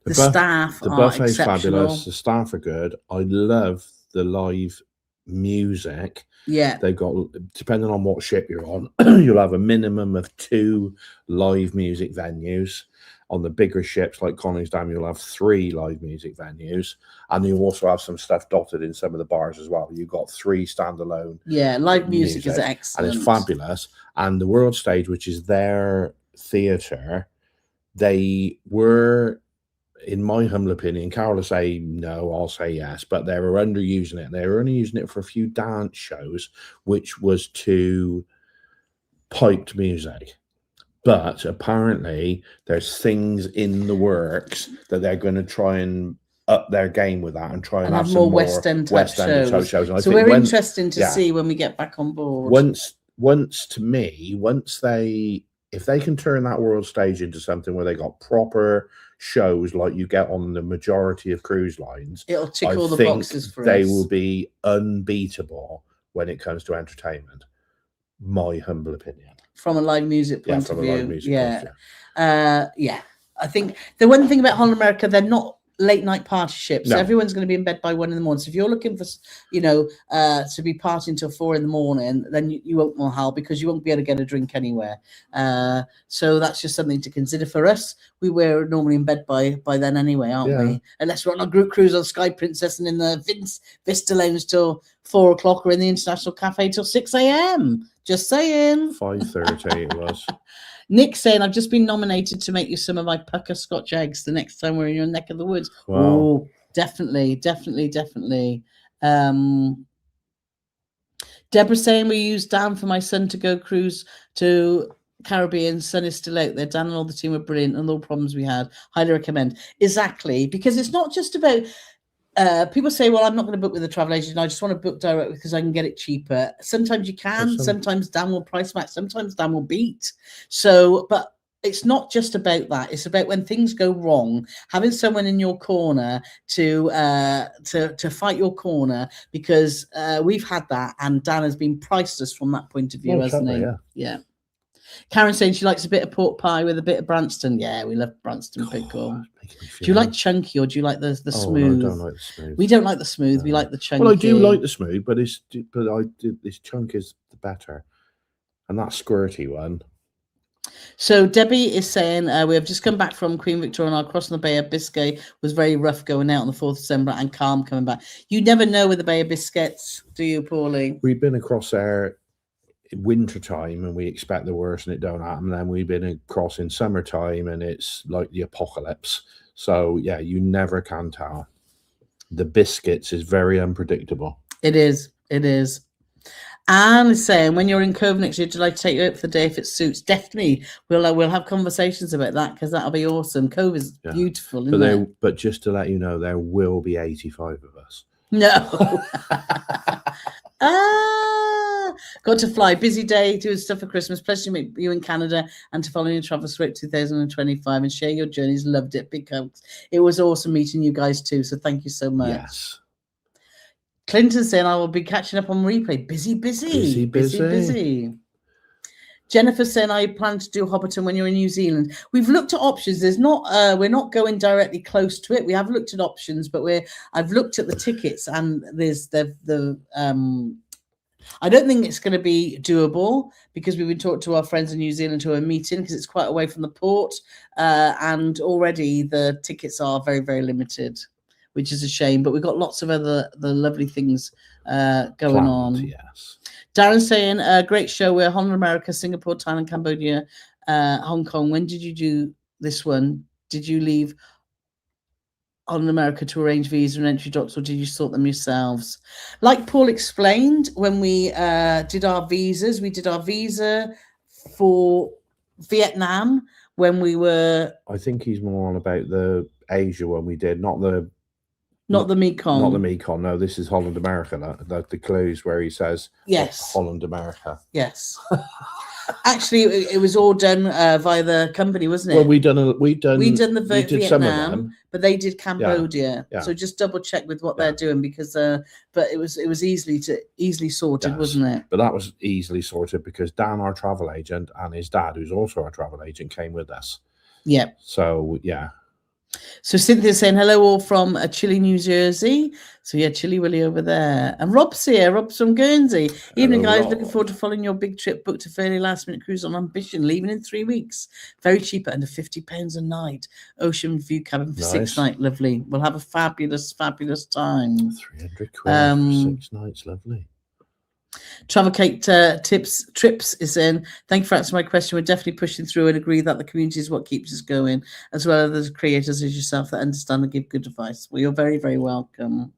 The staff are buffet's exceptional. Fabulous. The staff are good. I love the live music. Yeah. They've got, depending on what ship you're on, you'll have a minimum of 2 live music venues. On the bigger ships like Koningsdam, you'll have 3 live music venues, and you also have some stuff dotted in some of the bars as well. You've got 3 standalone. Yeah, live music is excellent. And it's fabulous. And the World Stage, which is their theatre, they were, in my humble opinion, Carole will say no, I'll say yes, but they were underusing it. They were only using it for a few dance shows, which was to piped music. But apparently there's things in the works that they're going to try and up their game with that and try and have some more West End type shows. And so we're interested to see when we get back on board. If they can turn that World Stage into something where they got proper shows like you get on the majority of cruise lines, it'll tick all the boxes for us. They will be unbeatable when it comes to entertainment. My humble opinion. From a live music point of view. Yeah. I think the one thing about Holland America, they're not late night party ships. No. Everyone's going to be in bed by 1 a.m. So if you're looking for, to be partying till 4 a.m, then you won't know how, because you won't be able to get a drink anywhere. So that's just something to consider for us. We were normally in bed by then anyway, aren't we? Unless we're on a group cruise on Sky Princess and in the Vista Lounge till 4 o'clock, or in the International Cafe till 6 a.m. Just saying. 5:30 it was. Nick saying, I've just been nominated to make you some of my pucker Scotch eggs the next time we're in your neck of the woods. Wow. Oh, definitely. Deborah saying, we used Dan for my son to go cruise to Caribbean. Son is still out there. Dan and all the team were brilliant, and all the problems we had. Highly recommend. Exactly. Because it's not just about... people say, well, I'm not going to book with a travel agent. I just want to book directly because I can get it cheaper. Sometimes you can. Sometimes Dan will price match. Sometimes Dan will beat. So, but it's not just about that. It's about when things go wrong, having someone in your corner to fight your corner, because we've had that, and Dan has been priceless from that point of view, hasn't he? Yeah. Karen saying she likes a bit of pork pie with a bit of Branston. Yeah, we love Branston pickle. Do you like chunky, or do you like the smooth? No, I don't like the smooth. We don't like the smooth. No. We like the chunky. Well, I do like the smooth, but this chunk is the better, and that squirty one. So Debbie is saying we have just come back from Queen Victoria, and our crossing the Bay of Biscay was very rough going out on the 4th of December, and calm coming back. You never know with the Bay of Biscuits, do you, Paulie? We've been across there winter time and we expect the worst and it don't happen. Then we've been across in summertime and it's like the apocalypse. So yeah, you never can tell. The biscuits is very unpredictable. It is. Anne is saying, when you're in Cove next year, do I take you out for the day if it suits? Definitely. We'll have conversations about that, because that'll be awesome. Cove is beautiful, isn't it? But just to let you know, there will be 85 of us. No. Got to fly. Busy day doing stuff for Christmas. Pleasure to meet you in Canada and to follow your travel throughout 2025 and share your journeys. Loved it. Big hugs. It was awesome meeting you guys too. So thank you so much. Yes. Clinton saying, I will be catching up on replay. Busy. Jennifer saying, I plan to do Hobbiton when you're in New Zealand. We've looked at options. There's not, we're not going directly close to it. We have looked at options, but I've looked at the tickets, and there's I don't think it's going to be doable, because we've been talking to our friends in New Zealand who are meeting, because it's quite away from the port, and already the tickets are very, very limited, which is a shame. But we've got lots of the lovely things going on. Yes. Darren saying, great show. We're Holland America, Singapore, Thailand, Cambodia, Hong Kong. When did you do this one? Did you leave Holland America to arrange visa and entry docs, or did you sort them yourselves? Like Paul explained, when we did our visas, we did our visa for Vietnam when we were... I think he's more on about the Asia one we did, not the Mekong. Not the Mekong. No, this is Holland America. The clues where he says, yes, Holland America. Yes. Actually, it was all done via the company, wasn't it? Well, we did Vietnam, but they did Cambodia. Yeah. So just double check with what they're doing, because but it was easily sorted, wasn't it? But that was easily sorted because Dan, our travel agent, and his dad, who's also our travel agent, came with us. Yeah. So yeah. So Cynthia's saying hello all from Chile, New Jersey. So yeah, Chilly Willy over there. And Rob's here. Rob's from Guernsey. Evening, Hello, guys. Rob. Looking forward to following your big trip. Booked a fairly last minute cruise on Ambition, leaving in 3 weeks. Very cheap at under £50 a night. Ocean view cabin for Nice. 6 nights. Lovely. We'll have a fabulous, fabulous time. 300 quid for 6 nights. Lovely. Travel Kate Trips is in. Thank you for answering my question. We're definitely pushing through and agree that the community is what keeps us going, as well as the creators as yourself that understand and give good advice. Well, you're very, very welcome.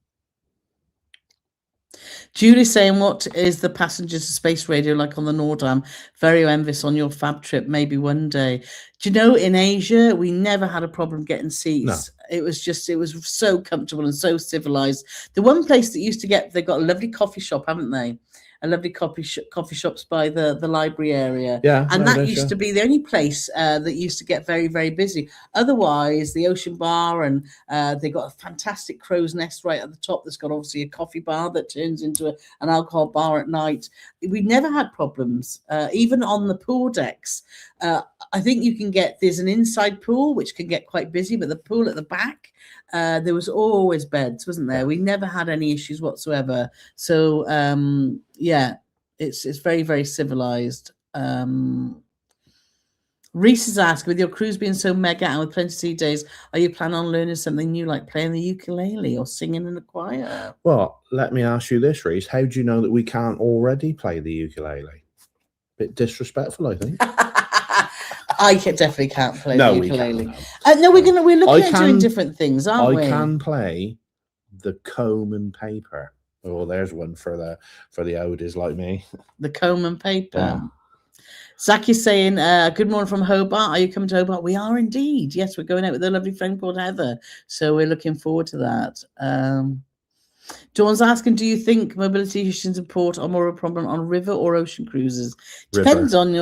Julie saying, what is the passengers space radio like on the Nordam? Very envious on your fab trip, maybe one day. Do you know, in Asia, we never had a problem getting seats. No. It was so comfortable and so civilized. The one place that used to get, they've got a lovely coffee shop, haven't they? A lovely coffee shops by the library area. Yeah. And that used to be the only place that used to get very, very busy. Otherwise, the Ocean Bar, and they got a fantastic crow's nest right at the top that's got obviously a coffee bar that turns into an alcohol bar at night. We never had problems, even on the pool decks. I think you can there's an inside pool, which can get quite busy, but the pool at the back, there was always beds, wasn't there? We never had any issues whatsoever. So, yeah, it's very, very civilized. Reese is asking, with your cruise being so mega and with plenty of sea days, are you planning on learning something new, like playing the ukulele or singing in a choir? Well, let me ask you this, Reese. How do you know that we can't already play the ukulele? Bit disrespectful, I think. I definitely can't play the ukulele. We can't, no, we're looking at doing different things, aren't we? I can play the comb and paper. Oh, there's one for the odies like me. The comb and paper. Yeah. Zach is saying, good morning from Hobart. Are you coming to Hobart? We are indeed. Yes, we're going out with a lovely friend called Heather. So we're looking forward to that. Dawn's asking, do you think mobility issues in port are more of a problem on river or ocean cruises? Depends on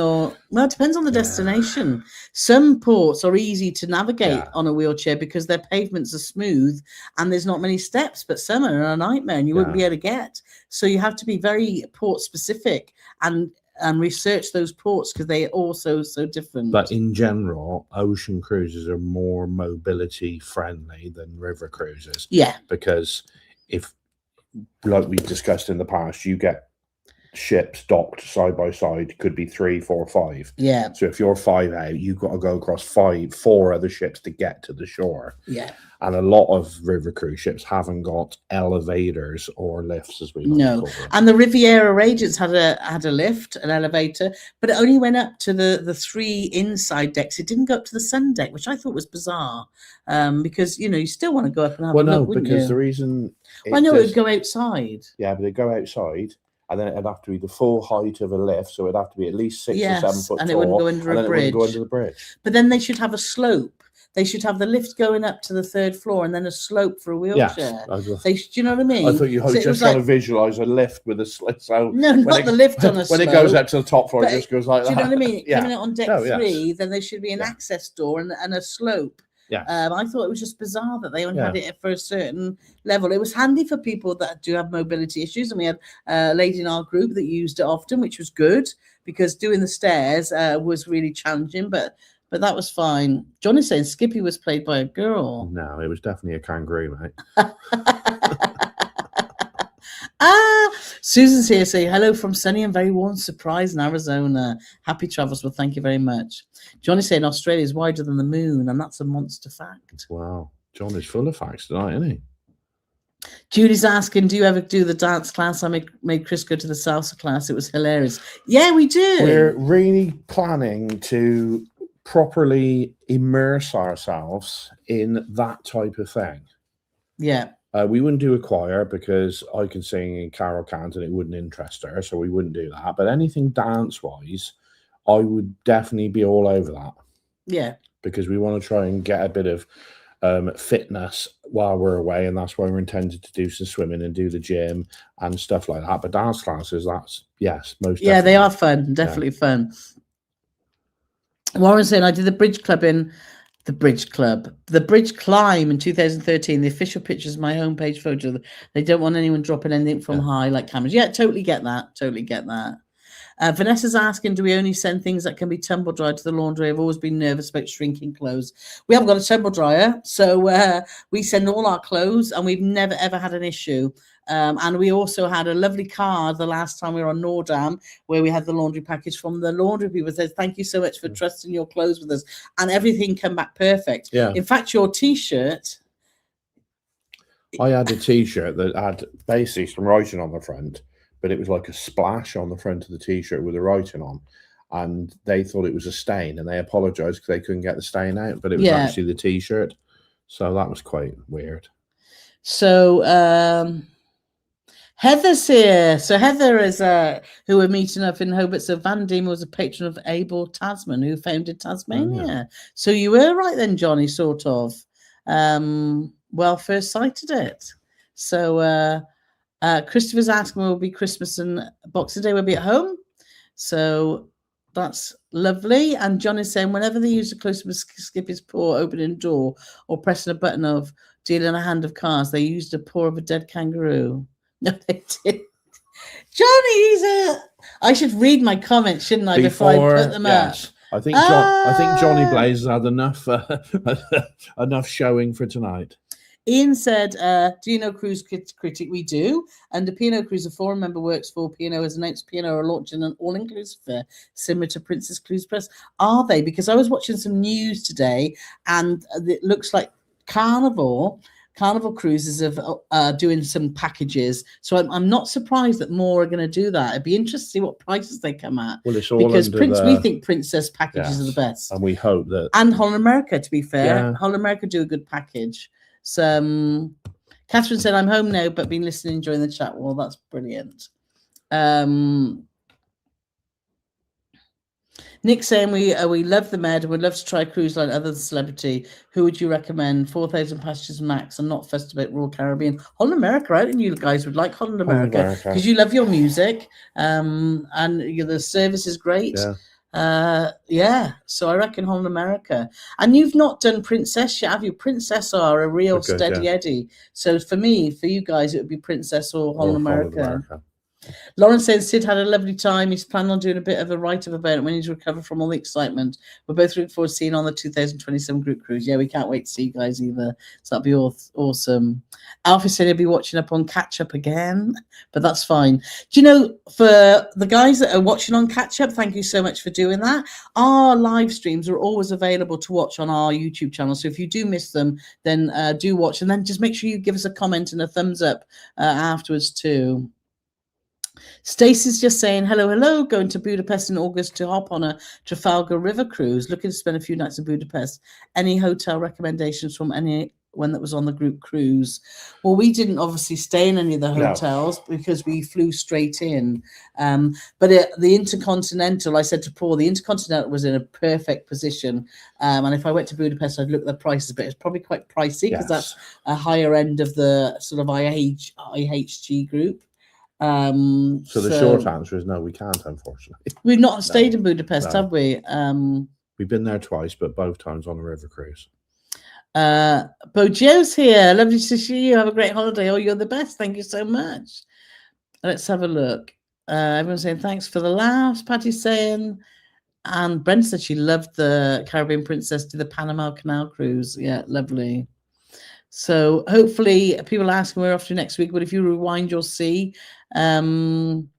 depends on the destination. Some ports are easy to navigate on a wheelchair because their pavements are smooth and there's not many steps, but some are a nightmare and you wouldn't be able to get. So you have to be very port specific and research those ports because they are all so different. But in general, ocean cruises are more mobility friendly than river cruises. Yeah. Because if, like we discussed in the past, you get ships docked side by side, could be 3, 4, 5. Yeah. So if you're 5 out, you've got to go across 4 other ships to get to the shore. Yeah. And a lot of river cruise ships haven't got elevators or lifts, as we like to call them. And the Riviera Regents had a lift, an elevator, but it only went up to the 3 inside decks. It didn't go up to the sun deck, which I thought was bizarre, because you still want to go up and have a look, wouldn't you? The reason. I know it would go outside. Yeah, but it'd go outside. And then it'd have to be the full height of a lift, so it'd have to be at least 6 or 7 foot tall. And it wouldn't go under a bridge. It wouldn't go under the bridge. But then they should have a slope. They should have the lift going up to the 3rd floor and then a slope for a wheelchair. Yes, do you know what I mean? I thought you just got to visualize a lift with a slit. So no, not the lift on a slope. When it goes up to the top floor, it just goes like that. Do you know what I mean? Yeah. Coming out on deck 3, then there should be an access door and a slope. Yeah. I thought it was just bizarre that they only had it for a certain level. It was handy for people that do have mobility issues, and we had a lady in our group that used it often, which was good because doing the stairs was really challenging, but that was fine. John is saying Skippy was played by a girl. No, it was definitely a kangaroo, mate. Susan's here saying hello from sunny and very warm Surprise in Arizona. Happy travels. Well, thank you very much. John is saying Australia is wider than the moon, and that's a monster fact. Wow. John is full of facts tonight, isn't he? Judy's asking, do you ever do the dance class? I made Chris go to the salsa class. It was hilarious. Yeah, we do. We're really planning to properly immerse ourselves in that type of thing. Yeah. We wouldn't do a choir because I can sing and Carole can't and it wouldn't interest her, so we wouldn't do that. But anything dance-wise, I would definitely be all over that. Yeah. Because we want to try and get a bit of fitness while we're away, and that's why we're intended to do some swimming and do the gym and stuff like that. But dance classes, most definitely. Yeah, they are fun. Definitely fun. Warren saying, I did the bridge climb in 2013. The official picture is my homepage photo. They don't want anyone dropping anything from high like cameras. Yeah, totally get that. Vanessa's asking, do we only send things that can be tumble dried to the laundry? I've always been nervous about shrinking clothes. We haven't got a tumble dryer, so we send all our clothes, and we've never ever had an issue. And we also had a lovely card the last time we were on Nordam, where we had the laundry package from the laundry people. Says, thank you so much for trusting your clothes with us, and everything came back perfect. Yeah. In fact, your T-shirt. I had a T-shirt that had basically some writing on the front, but it was like a splash on the front of the T-shirt with the writing on, and they thought it was a stain, and they apologized because they couldn't get the stain out, but it was actually the T-shirt. So that was quite weird. So Heather's here. So Heather is who we're meeting up in Hobart. So Van Diemen was a patron of Abel Tasman, who founded Tasmania. Yeah. So you were right then, Johnny, sort of. Well, first sighted it. So Christopher's asking, will be Christmas and Boxing Day will be at home. So that's lovely. And John is saying, whenever they use a close to Skippy's paw opening a door or pressing a button of dealing a hand of cards, they used a paw of a dead kangaroo. No, they did. Johnny, I should read my comments, shouldn't I, before I put them up? I think Johnny Blaze has had enough enough showing for tonight. Ian said, do you know Cruise Critic? We do. And the P&O Cruise, a forum member works for P&O, has announced P&O are launching an all-inclusive fare similar to Princess Cruise Press. Are they? Because I was watching some news today, and it looks like Carnival Cruises are doing some packages. So I'm not surprised that more are going to do that. It'd be interesting to see what prices they come at. Well, it's all because we think Princess packages are the best. And we hope that. And Holland America, to be fair. Holland America do a good package. So Catherine said, I'm home now, but been listening during the chat. Well, that's brilliant. Nick saying we love the Med. We'd love to try a cruise line other than Celebrity. Who would you recommend? 4,000 passengers max. I'm not fussed about Royal Caribbean. Holland America, I think you guys would like Holland America because you love your music, and the service is great. So I reckon Holland America. And you've not done Princess yet, have you? Princess are a real steady Eddie. So for you guys, it would be Princess or Holland America. Lawrence says Sid had a lovely time. He's planning on doing a bit of a write-up about it when he's recovered from all the excitement. We're both looking forward to seeing on the 2027 group cruise. Yeah, we can't wait to see you guys either. So that'll be awesome. Alfie said he'll be watching up on Catch Up again, but that's fine. Do you know, for the guys that are watching on Catch Up, thank you so much for doing that. Our live streams are always available to watch on our YouTube channel. So if you do miss them, then do watch. And then just make sure you give us a comment and a thumbs up afterwards too. Stacey's just saying, hello, going to Budapest in August to hop on a Trafalgar River cruise. Looking to spend a few nights in Budapest. Any hotel recommendations from anyone that was on the group cruise? Well, we didn't obviously stay in any of the hotels because we flew straight in. But the Intercontinental, I said to Paul, the Intercontinental was in a perfect position. And if I went to Budapest, I'd look at the prices, but it's probably quite pricey because that's a higher end of the sort of IHG group. So the short answer is no, we can't, unfortunately. We've not stayed in Budapest, have we? We've been there twice, but both times on a river cruise. Bojo's here. Lovely to see you. Have a great holiday. Oh, you're the best. Thank you so much. Let's have a look. Everyone's saying thanks for the laughs. Patty's saying, and Brent said she loved the Caribbean Princess to the Panama Canal cruise. Yeah, lovely. So hopefully people are asking where off to next week, but if you rewind, you'll see. Caroline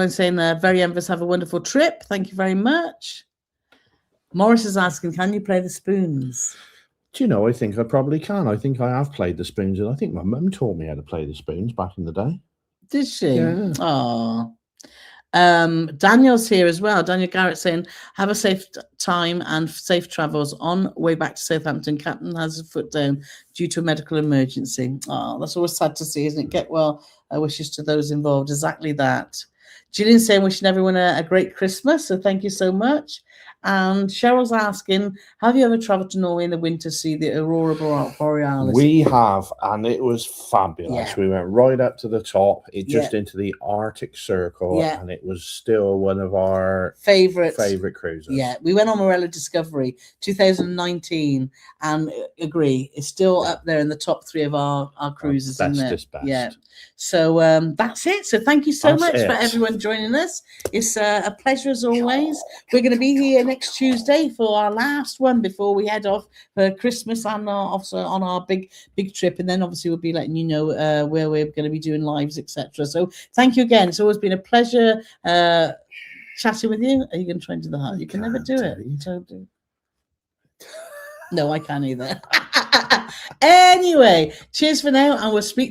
saying, very envious, have a wonderful trip. Thank you very much. Morris is asking, can you play the spoons? Do you know, I think I probably can. I think I have played the spoons, and I think my mum taught me how to play the spoons back in the day. Did she? Yeah. Oh. Daniel's here as well. Daniel Garrett saying, have a safe time and safe travels on way back to Southampton. Captain has a foot down due to a medical emergency. Oh, that's always sad to see, isn't it? Get well. Wishes to those involved. Exactly that. Gillian saying, wishing everyone a great Christmas. So thank you so much. And Cheryl's asking, have you ever travelled to Norway in the winter to see the Aurora Borealis? We have, and it was fabulous. Yeah. We went right up to the top, just Yeah. into the Arctic Circle, Yeah. and it was still one of our favorite cruises. Yeah, we went on Morella Discovery 2019, and agree, it's still up there in the top 3 of our cruises, isn't it? Bestest best. Yeah. So that's it. So thank you so That's much for it. everyone joining us. It's a pleasure as always. We're going to be here next Tuesday for our last one before we head off for Christmas and also on our big trip, and then obviously we'll be letting you know where we're going to be doing lives, etc. So thank you again. It's always been a pleasure chatting with you. Are you going to try and do the heart? You can never do it. So no, I can't either. Anyway, cheers for now, and we'll speak